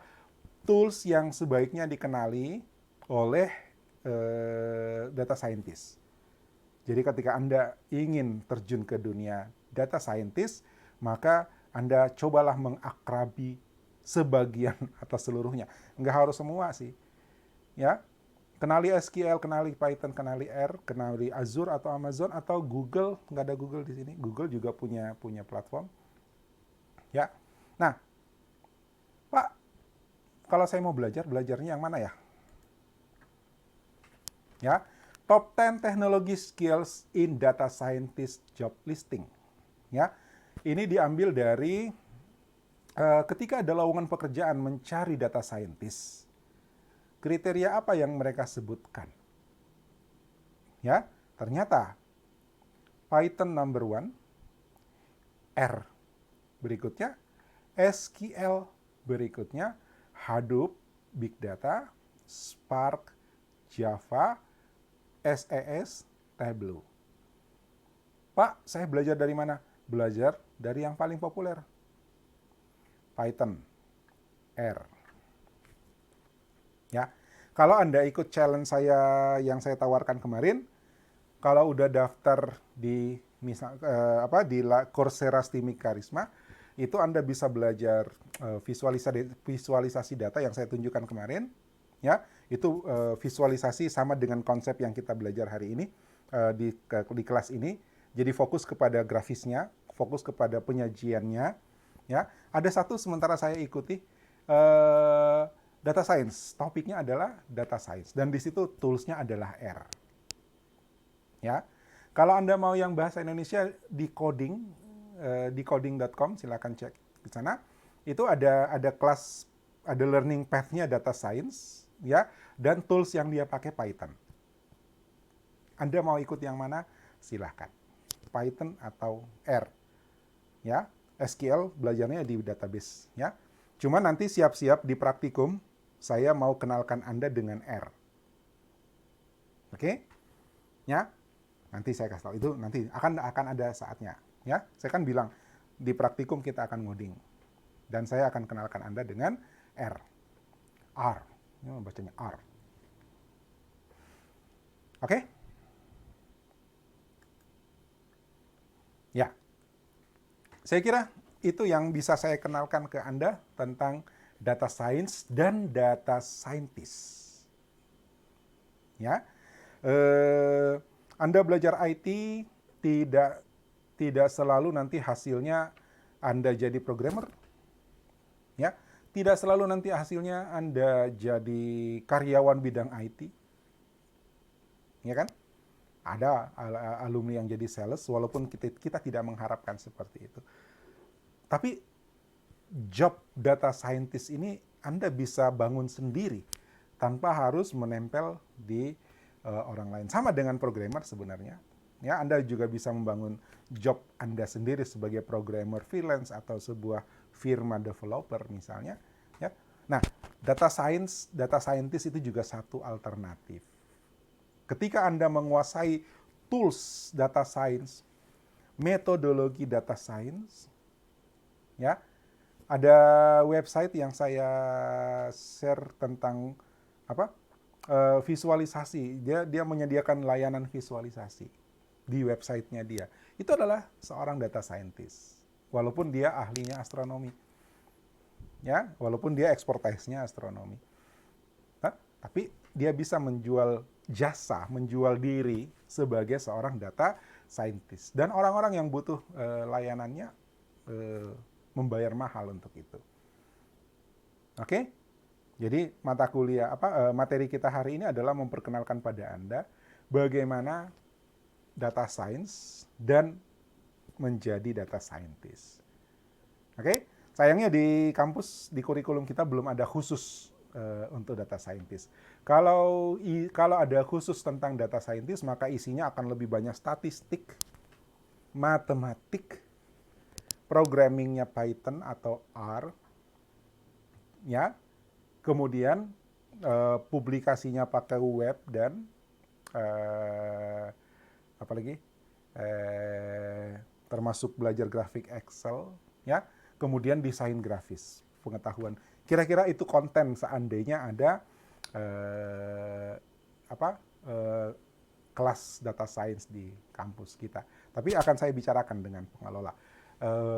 [SPEAKER 1] tools yang sebaiknya dikenali oleh data scientist. Jadi ketika Anda ingin terjun ke dunia data scientist, maka Anda cobalah mengakrabi sebagian atau seluruhnya. Nggak harus semua sih. Ya, kenali SQL, kenali Python, kenali R, kenali Azure atau Amazon atau Google. Nggak ada Google di sini. Google juga punya platform. Ya, nah, Pak, kalau saya mau belajarnya yang mana ya? Ya, top 10 teknologi skills in data scientist job listing. Ya, ini diambil dari ketika ada lowongan pekerjaan mencari data scientist, kriteria apa yang mereka sebutkan? Ya, ternyata Python number 1, R berikutnya, SQL berikutnya, Hadoop, Big Data, Spark, Java, SAS, Tableau. Pak, saya belajar dari mana? Belajar dari yang paling populer. Python, R. Ya, kalau Anda ikut challenge saya yang saya tawarkan kemarin, kalau udah daftar di di Coursera Stimi Karisma, itu Anda bisa belajar visualisasi data yang saya tunjukkan kemarin, ya. Itu visualisasi sama dengan konsep yang kita belajar hari ini di kelas ini. Jadi fokus kepada grafisnya, fokus kepada penyajiannya, ya. Ada satu sementara saya ikuti data science, topiknya adalah data science, dan di situ toolsnya adalah R. Ya, kalau Anda mau yang bahasa Indonesia di coding, di coding.com, silakan cek di sana. Itu ada kelas, ada learning path-nya data science, ya, dan tools yang dia pakai Python. Anda mau ikut yang mana? Silahkan. Python atau R. Ya, SQL belajarnya di database, ya. Cuma nanti siap-siap di praktikum saya mau kenalkan Anda dengan R. Oke? Ya. Nanti saya kasih tahu, itu nanti akan ada saatnya, ya. Saya kan bilang di praktikum kita akan ngoding dan saya akan kenalkan Anda dengan R. Ini bacanya R. Oke? Ya, saya kira itu yang bisa saya kenalkan ke Anda tentang data science dan data scientist. Ya, Anda belajar IT tidak tidak selalu nanti hasilnya Anda jadi programmer, ya. Tidak selalu nanti hasilnya Anda jadi karyawan bidang IT, ya kan? Ada alumni yang jadi sales, walaupun kita tidak mengharapkan seperti itu. Tapi job data scientist ini Anda bisa bangun sendiri tanpa harus menempel di orang lain. Sama dengan programmer sebenarnya. Ya, Anda juga bisa membangun job Anda sendiri sebagai programmer freelance atau sebuah firma developer misalnya. Ya. Nah, data scientist itu juga satu alternatif. Ketika Anda menguasai tools data science, metodologi data science, ya, ada website yang saya share tentang visualisasi. Dia menyediakan layanan visualisasi di websitenya dia. Itu adalah seorang data scientist, walaupun dia ahlinya astronomi, ya, walaupun dia expertise-nya astronomi. Tapi dia bisa menjual jasa, menjual diri sebagai seorang data scientist. Dan orang-orang yang butuh layanannya membayar mahal untuk itu. Oke? Jadi mata kuliah materi kita hari ini adalah memperkenalkan pada Anda bagaimana data science dan menjadi data scientist. Oke? Sayangnya di kampus, di kurikulum kita belum ada khusus untuk data scientist. Kalau ada khusus tentang data scientist, maka isinya akan lebih banyak statistik, matematik, programmingnya Python atau R, ya. Kemudian publikasinya pakai web dan apalagi termasuk belajar grafik Excel, ya. Kemudian desain grafis, pengetahuan. Kira-kira itu konten seandainya ada kelas data science di kampus kita. Tapi akan saya bicarakan dengan pengelola.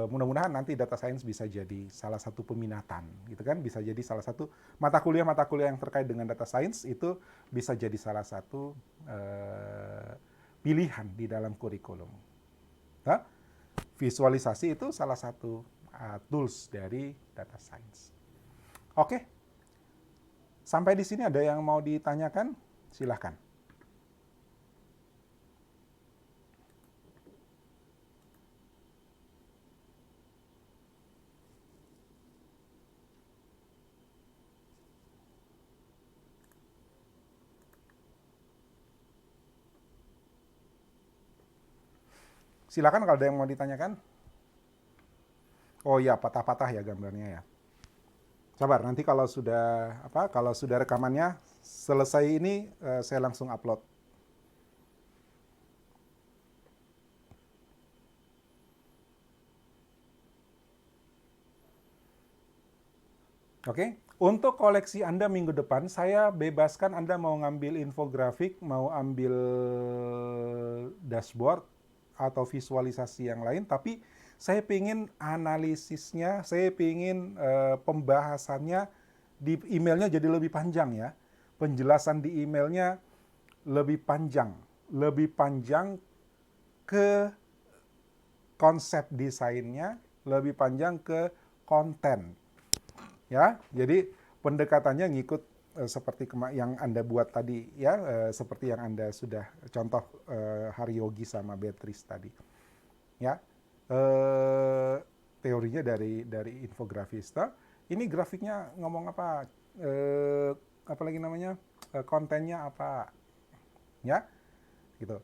[SPEAKER 1] Mudah-mudahan nanti data science bisa jadi salah satu peminatan, gitu kan? Bisa jadi salah satu mata kuliah yang terkait dengan data science itu bisa jadi salah satu pilihan di dalam kurikulum. Nah, visualisasi itu salah satu tools dari data science. Oke, sampai di sini ada yang mau ditanyakan? Silahkan. Silakan kalau ada yang mau ditanyakan. Oh ya, patah-patah ya gambarnya ya. Sabar, nanti kalau sudah rekamannya selesai ini saya langsung upload. Oke, untuk koleksi Anda minggu depan, saya bebaskan Anda mau ngambil infografik, mau ambil dashboard, atau visualisasi yang lain, tapi saya pingin analisisnya, saya pingin pembahasannya di emailnya jadi lebih panjang ya. Penjelasan di emailnya lebih panjang ke konsep desainnya, lebih panjang ke konten. Ya, jadi pendekatannya ngikut seperti yang Anda buat tadi ya, seperti yang Anda sudah contoh Haryogi sama Beatrice tadi. Ya. Teorinya dari infografista. Ini grafiknya ngomong apa? Apa lagi namanya? Kontennya apa? Ya. Gitu.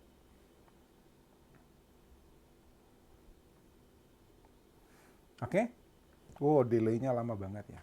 [SPEAKER 1] Oke? Oh, delay-nya lama banget ya.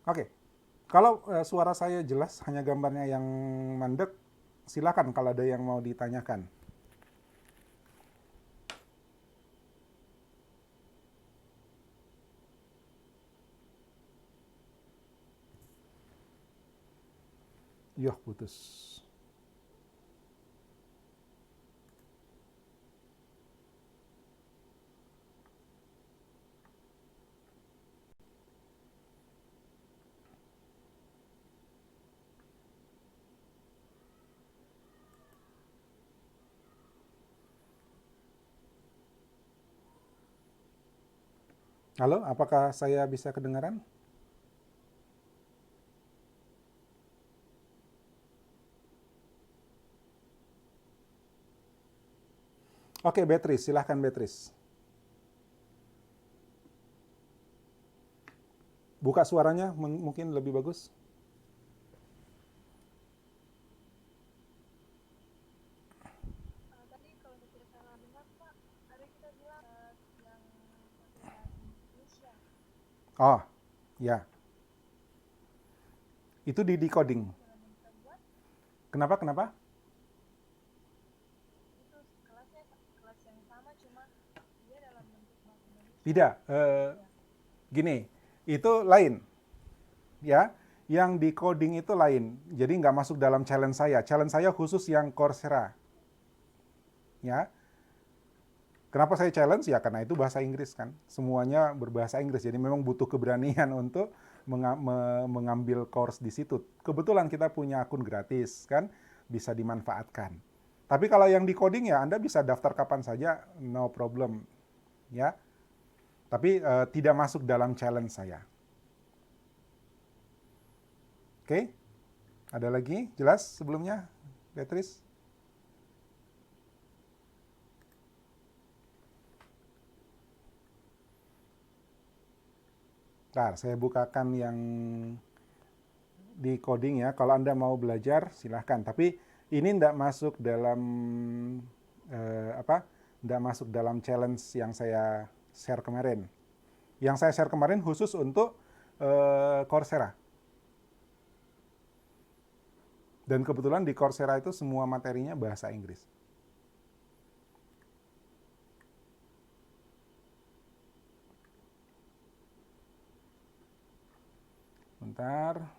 [SPEAKER 1] Oke, kalau suara saya jelas, hanya gambarnya yang mandek, silakan kalau ada yang mau ditanyakan. Yoh, putus. Halo, apakah saya bisa kedengaran? Oke, Beatrice, silahkan Beatrice. Buka suaranya mungkin lebih bagus.
[SPEAKER 3] Tadi kalau tidak salah dengar Pak, tadi kita bilang yang pakai Indonesia.
[SPEAKER 1] Oh, ya. Itu di decoding.
[SPEAKER 3] Yang kita buat
[SPEAKER 1] Kenapa?
[SPEAKER 3] itu kelasnya kelas yang sama, cuma dia dalam bentuk bahasa Indonesia.
[SPEAKER 1] Tidak, gini, itu lain. Ya, yang decoding itu lain. Jadi nggak masuk dalam challenge saya. Challenge saya khusus yang Coursera. Ya, kenapa saya challenge? Ya karena itu bahasa Inggris kan. Semuanya berbahasa Inggris. Jadi memang butuh keberanian untuk mengambil course di situ. Kebetulan kita punya akun gratis kan, bisa dimanfaatkan. Tapi kalau yang decoding ya Anda bisa daftar kapan saja, no problem. Ya. Tapi tidak masuk dalam challenge saya. Oke? Ada lagi? Jelas sebelumnya, Beatrice? Ntar, saya bukakan yang di coding ya. Kalau Anda mau belajar, silahkan. Tapi ini tidak masuk dalam Tidak masuk dalam challenge yang saya share kemarin. Yang saya share kemarin khusus untuk Coursera. Dan kebetulan di Coursera itu semua materinya bahasa Inggris. Bentar.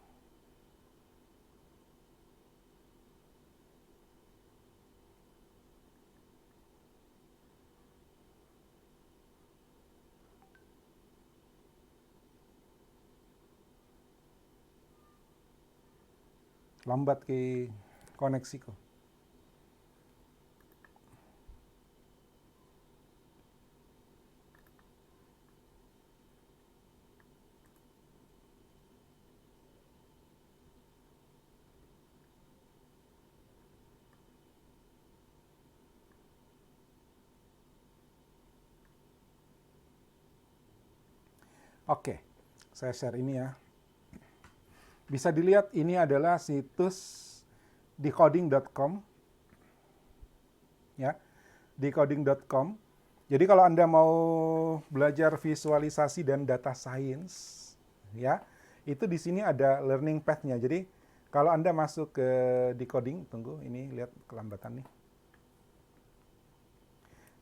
[SPEAKER 1] Lambat ke koneksiku. Oke, saya share ini ya. Bisa dilihat ini adalah situs decoding.com. Ya, decoding.com. Jadi kalau Anda mau belajar visualisasi dan data science, ya, itu di sini ada learning path-nya. Jadi kalau Anda masuk ke decoding, tunggu, ini lihat kelambatan nih.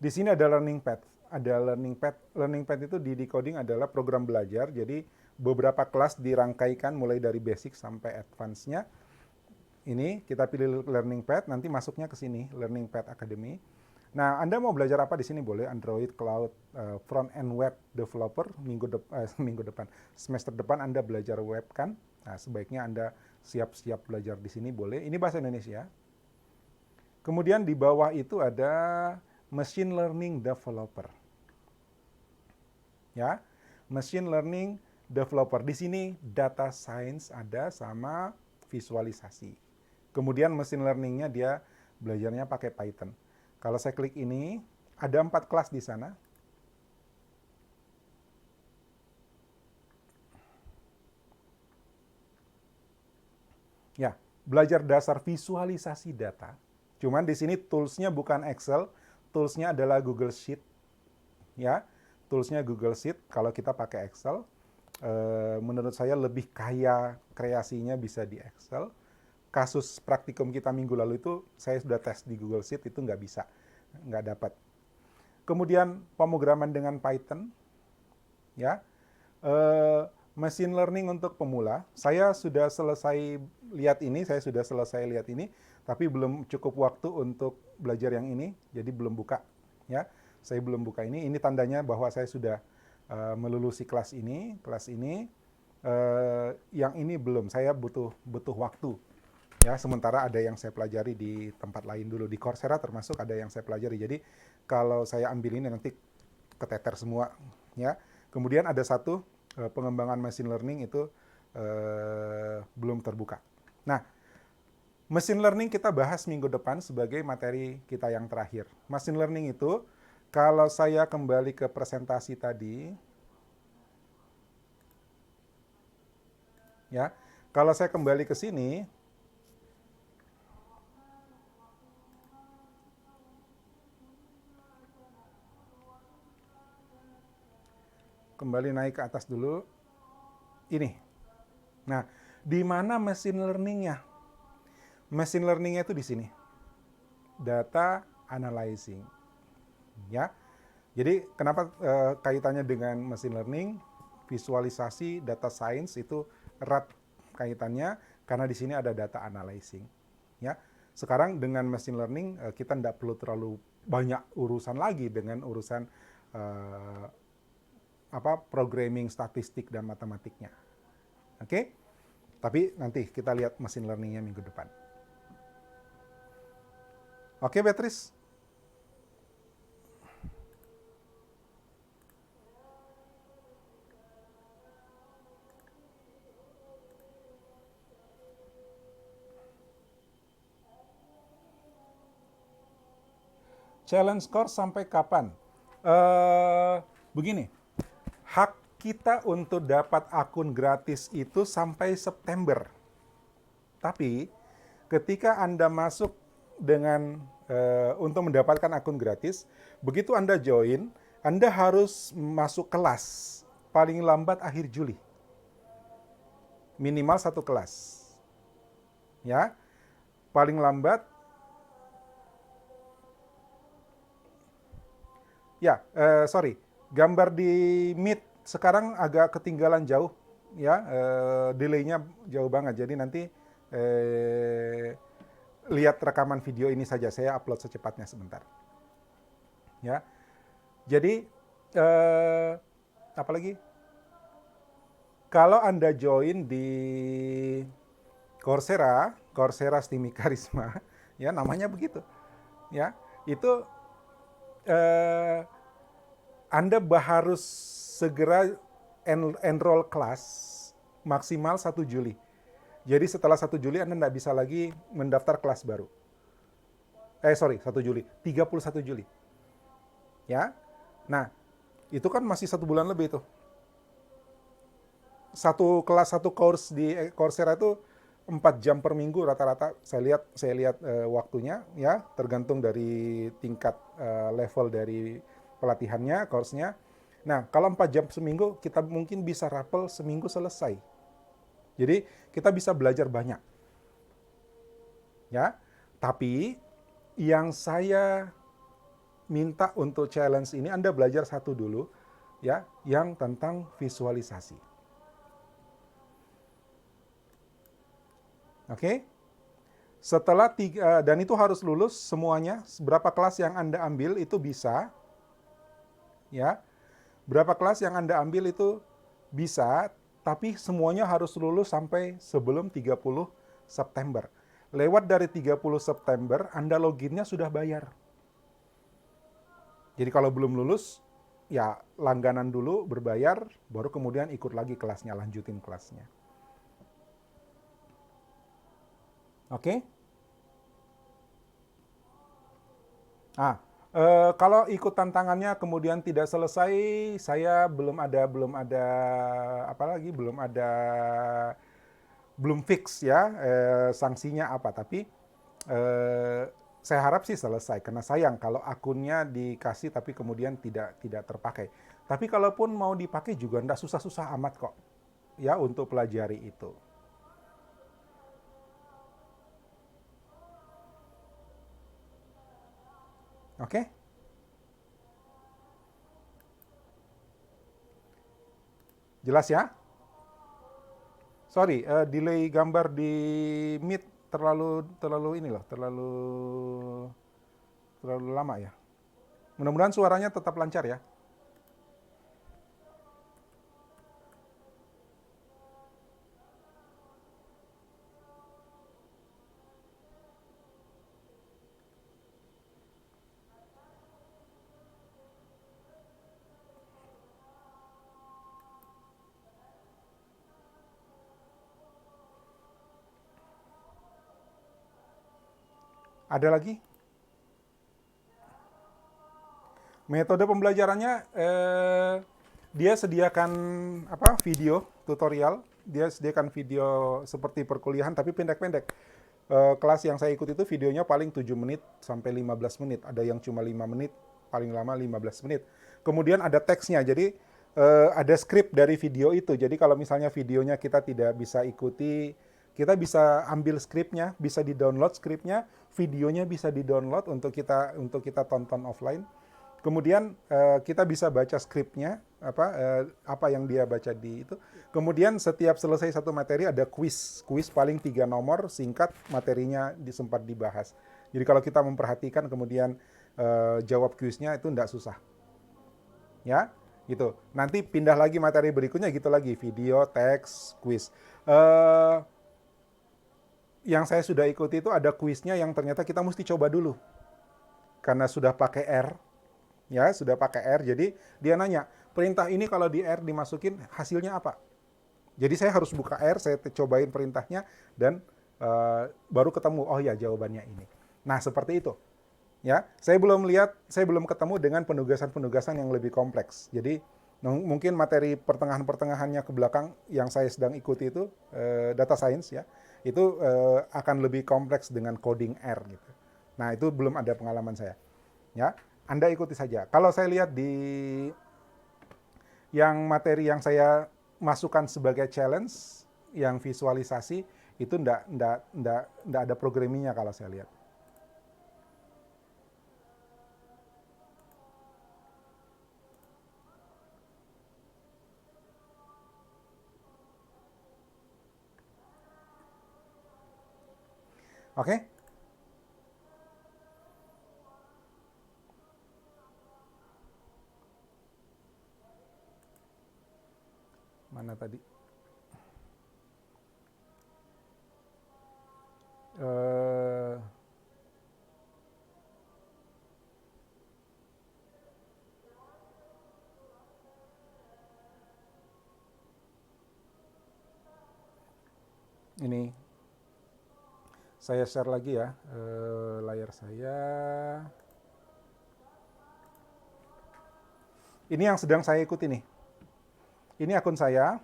[SPEAKER 1] Di sini ada learning path. Ada learning path. Learning path itu di decoding adalah program belajar. Jadi beberapa kelas dirangkaikan mulai dari basic sampai advance-nya. Ini kita pilih learning path, nanti masuknya ke sini, Learning Path Academy. Nah, Anda mau belajar apa di sini boleh Android, Cloud, Front End Web Developer. Minggu depan, semester depan Anda belajar web kan? Nah, sebaiknya Anda siap-siap belajar di sini boleh. Ini bahasa Indonesia. Kemudian di bawah itu ada Machine Learning Developer. Ya, Machine Learning Developer. Di sini data science ada sama visualisasi. Kemudian machine learning-nya dia belajarnya pakai Python. Kalau saya klik ini, ada 4 kelas di sana. Ya, belajar dasar visualisasi data. Cuman di sini tools-nya bukan Excel, tools-nya adalah Google Sheet. Ya, tools-nya Google Sheet kalau kita pakai Excel. menurut saya lebih kaya kreasinya bisa di Excel. Kasus praktikum kita minggu lalu itu saya sudah tes di Google Sheet, itu nggak bisa, nggak dapat. Kemudian pemrograman dengan Python, ya, machine learning untuk pemula. Saya sudah selesai lihat ini, tapi belum cukup waktu untuk belajar yang ini, jadi belum buka, ya. Saya belum buka ini. Ini tandanya bahwa saya sudah melulusi kelas ini. Yang ini belum. Saya butuh waktu. Ya, sementara ada yang saya pelajari di tempat lain dulu, di Coursera termasuk ada yang saya pelajari. Jadi kalau saya ambil ini nanti keteter semua, ya. Kemudian ada satu pengembangan machine learning itu belum terbuka. Nah, machine learning kita bahas minggu depan sebagai materi kita yang terakhir. Machine learning itu kalau saya kembali ke presentasi tadi, ya, kalau saya kembali ke sini. Kembali naik ke atas dulu. Ini. Nah, di mana machine learning-nya? Machine learning-nya itu di sini. Data analyzing. Ya. Jadi, kenapa kaitannya dengan machine learning? Visualisasi, data science itu erat kaitannya karena di sini ada data analyzing. Ya. Sekarang dengan machine learning kita tidak perlu terlalu banyak urusan lagi dengan urusan programming, statistik, dan matematiknya. Oke? Tapi nanti kita lihat machine learning-nya minggu depan. Oke, Beatrice? Challenge course sampai kapan? Begini. Hak kita untuk dapat akun gratis itu sampai September. Tapi ketika Anda masuk dengan untuk mendapatkan akun gratis, begitu Anda join, Anda harus masuk kelas paling lambat akhir Juli. Minimal 1 kelas. Ya. Paling lambat. Ya, gambar di Meet sekarang agak ketinggalan jauh, ya, delay-nya jauh banget. Jadi nanti lihat rekaman video ini saja, saya upload secepatnya sebentar. Ya, jadi apa lagi? Kalau Anda join di Coursera Stimi Karisma, ya namanya begitu, ya itu Anda harus segera enroll kelas maksimal 1 Juli. Jadi setelah 1 Juli Anda tidak bisa lagi mendaftar kelas baru. 1 Juli, 31 Juli. Ya. Nah, itu kan masih 1 bulan lebih itu. Satu kelas, satu course di Coursera itu 4 jam per minggu rata-rata. Saya lihat waktunya, ya, tergantung dari tingkat level dari pelatihannya, course-nya. Nah, kalau 4 jam seminggu, kita mungkin bisa rapel seminggu selesai. Jadi, kita bisa belajar banyak. Ya, tapi yang saya minta untuk challenge ini, Anda belajar satu dulu, ya, yang tentang visualisasi. Oke? Setelah dan itu harus lulus semuanya. Berapa kelas yang Anda ambil itu bisa, ya. Berapa kelas yang Anda ambil itu bisa, tapi semuanya harus lulus sampai sebelum 30 September. Lewat dari 30 September, Anda loginnya sudah bayar. Jadi kalau belum lulus, ya langganan dulu, berbayar, baru kemudian ikut lagi kelasnya, lanjutin kelasnya. Oke? Kalau ikut tantangannya kemudian tidak selesai, saya belum fix ya sanksinya apa. Tapi saya harap sih selesai, karena sayang kalau akunnya dikasih tapi kemudian tidak terpakai. Tapi kalaupun mau dipakai juga enggak susah-susah amat kok. ya untuk pelajari itu. Oke? Jelas ya? Sorry, delay gambar di Meet terlalu terlalu ini loh, terlalu terlalu lama ya. Mudah-mudahan suaranya tetap lancar ya. Ada lagi? Metode pembelajarannya dia sediakan apa? Video tutorial, dia sediakan video seperti perkuliahan tapi pendek-pendek. Kelas yang saya ikut itu videonya paling 7 menit sampai 15 menit. Ada yang cuma 5 menit, paling lama 15 menit. Kemudian ada teksnya, jadi ada skrip dari video itu. Jadi kalau misalnya videonya kita tidak bisa ikuti, kita bisa ambil skripnya, bisa di-download skripnya, videonya bisa di-download untuk kita tonton offline. Kemudian kita bisa baca skripnya, apa yang dia baca di itu. Kemudian setiap selesai satu materi ada kuis paling 3 nomor, singkat, materinya sempat dibahas. Jadi kalau kita memperhatikan kemudian jawab kuisnya itu tidak susah, ya, gitu. Nanti pindah lagi materi berikutnya gitu lagi, video, teks, kuis. Yang saya sudah ikuti itu ada kuisnya yang ternyata kita mesti coba dulu, karena sudah pakai R. Ya, sudah pakai R, jadi dia nanya, perintah ini kalau di R dimasukin hasilnya apa? Jadi saya harus buka R, saya cobain perintahnya, dan baru ketemu, oh ya jawabannya ini. Nah, seperti itu. Ya, saya belum ketemu dengan penugasan-penugasan yang lebih kompleks. Jadi, mungkin materi pertengahan-pertengahannya ke belakang yang saya sedang ikuti itu, data science ya, itu akan lebih kompleks dengan coding R gitu. Nah, itu belum ada pengalaman saya. Ya, Anda ikuti saja. Kalau saya lihat di yang materi yang saya masukkan sebagai challenge, yang visualisasi, itu ndak ada programmingnya kalau saya lihat. Oke? Mana tadi? Ini saya share lagi ya layar saya. Ini yang sedang saya ikuti nih. Ini akun saya.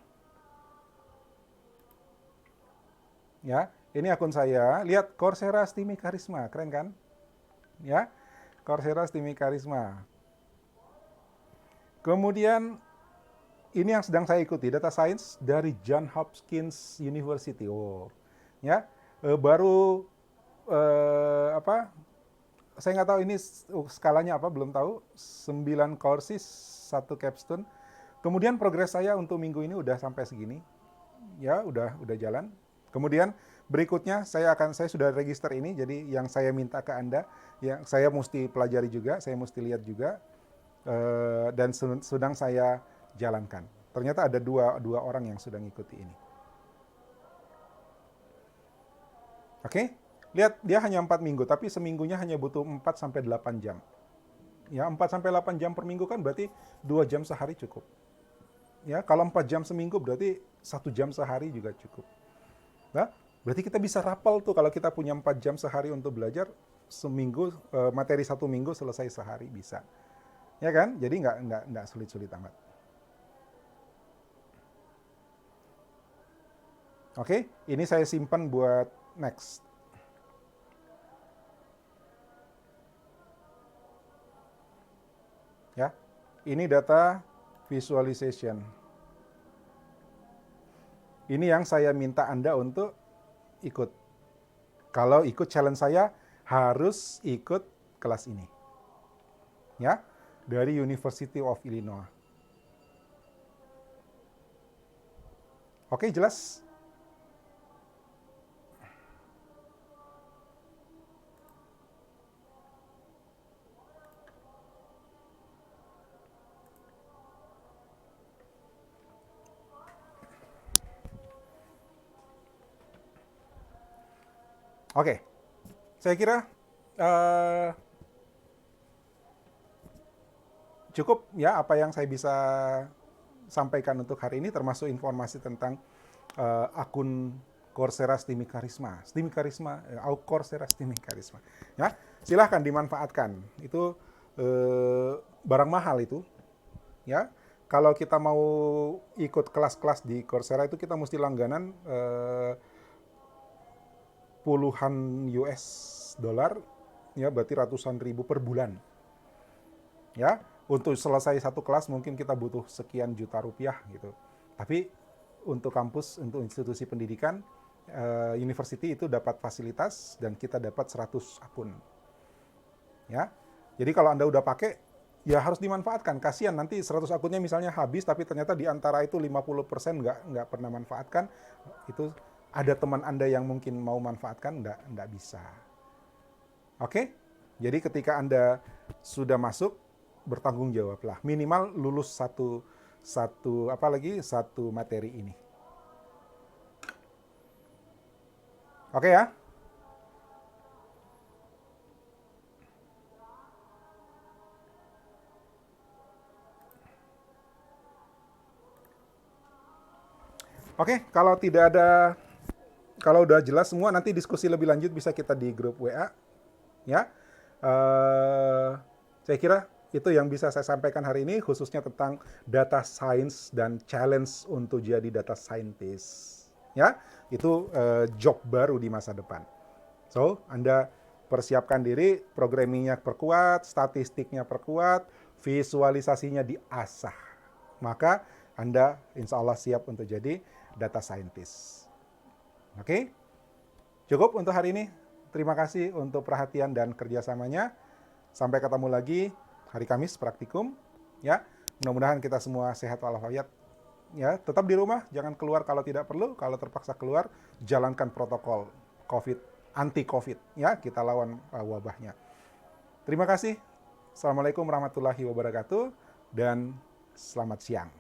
[SPEAKER 1] Ya, ini akun saya. Lihat Coursera Stimi Karisma, keren kan? Ya, Coursera Stimi Karisma. Kemudian ini yang sedang saya ikuti, data science dari Johns Hopkins University. Oh, ya, baru apa? Saya nggak tahu ini skalanya apa, belum tahu. 9 courses, 1 capstone. Kemudian progres saya untuk minggu ini udah sampai segini. Ya, udah jalan. Kemudian berikutnya saya sudah register ini, jadi yang saya minta ke Anda, yang saya mesti pelajari juga, saya mesti lihat juga, dan sedang saya jalankan. Ternyata ada dua orang yang sudah ngikuti ini. Oke? Lihat, dia hanya 4 minggu, tapi seminggunya hanya butuh 4-8 jam. Ya, 4-8 jam per minggu kan berarti 2 jam sehari cukup. Ya, kalau 4 jam seminggu berarti 1 jam sehari juga cukup. Nah, berarti kita bisa rapel tuh kalau kita punya 4 jam sehari untuk belajar, seminggu, materi 1 minggu selesai sehari bisa. Ya kan? Jadi nggak sulit-sulit amat. Oke, ini saya simpan buat next. Ya, ini data visualization. Ini yang saya minta Anda untuk ikut. Kalau ikut challenge saya, harus ikut kelas ini. Ya, dari University of Illinois. Oke, jelas? Oke, saya kira cukup ya apa yang saya bisa sampaikan untuk hari ini, termasuk informasi tentang akun Coursera Stimi Karisma. Coursera Stimi Karisma. Ya, silahkan dimanfaatkan. Itu barang mahal itu. Ya, kalau kita mau ikut kelas-kelas di Coursera itu kita mesti langganan puluhan US dollar, ya berarti ratusan ribu per bulan. Ya, untuk selesai satu kelas mungkin kita butuh sekian juta rupiah gitu. Tapi untuk kampus, untuk institusi pendidikan, university itu dapat fasilitas dan kita dapat 100 akun. Ya, jadi kalau Anda udah pakai, ya harus dimanfaatkan. Kasihan nanti 100 akunnya misalnya habis, tapi ternyata di antara itu 50% nggak pernah manfaatkan. Itu ada teman Anda yang mungkin mau manfaatkan, nggak bisa. Oke? Jadi ketika Anda sudah masuk, bertanggung jawablah. Minimal lulus satu materi ini. Oke ya? Oke, kalau udah jelas semua, nanti diskusi lebih lanjut bisa kita di grup WA. Ya, saya kira itu yang bisa saya sampaikan hari ini, khususnya tentang data science dan challenge untuk jadi data scientist. Ya, itu job baru di masa depan. So, Anda persiapkan diri, programmingnya perkuat, statistiknya perkuat, visualisasinya diasah. Maka Anda insya Allah siap untuk jadi data scientist. Oke? Cukup untuk hari ini. Terima kasih untuk perhatian dan kerjasamanya. Sampai ketemu lagi hari Kamis praktikum. Ya, mudah-mudahan kita semua sehat walafiat. Ya, tetap di rumah, jangan keluar kalau tidak perlu. Kalau terpaksa keluar, jalankan protokol anti COVID. Ya, kita lawan wabahnya. Terima kasih. Assalamualaikum warahmatullahi wabarakatuh dan selamat siang.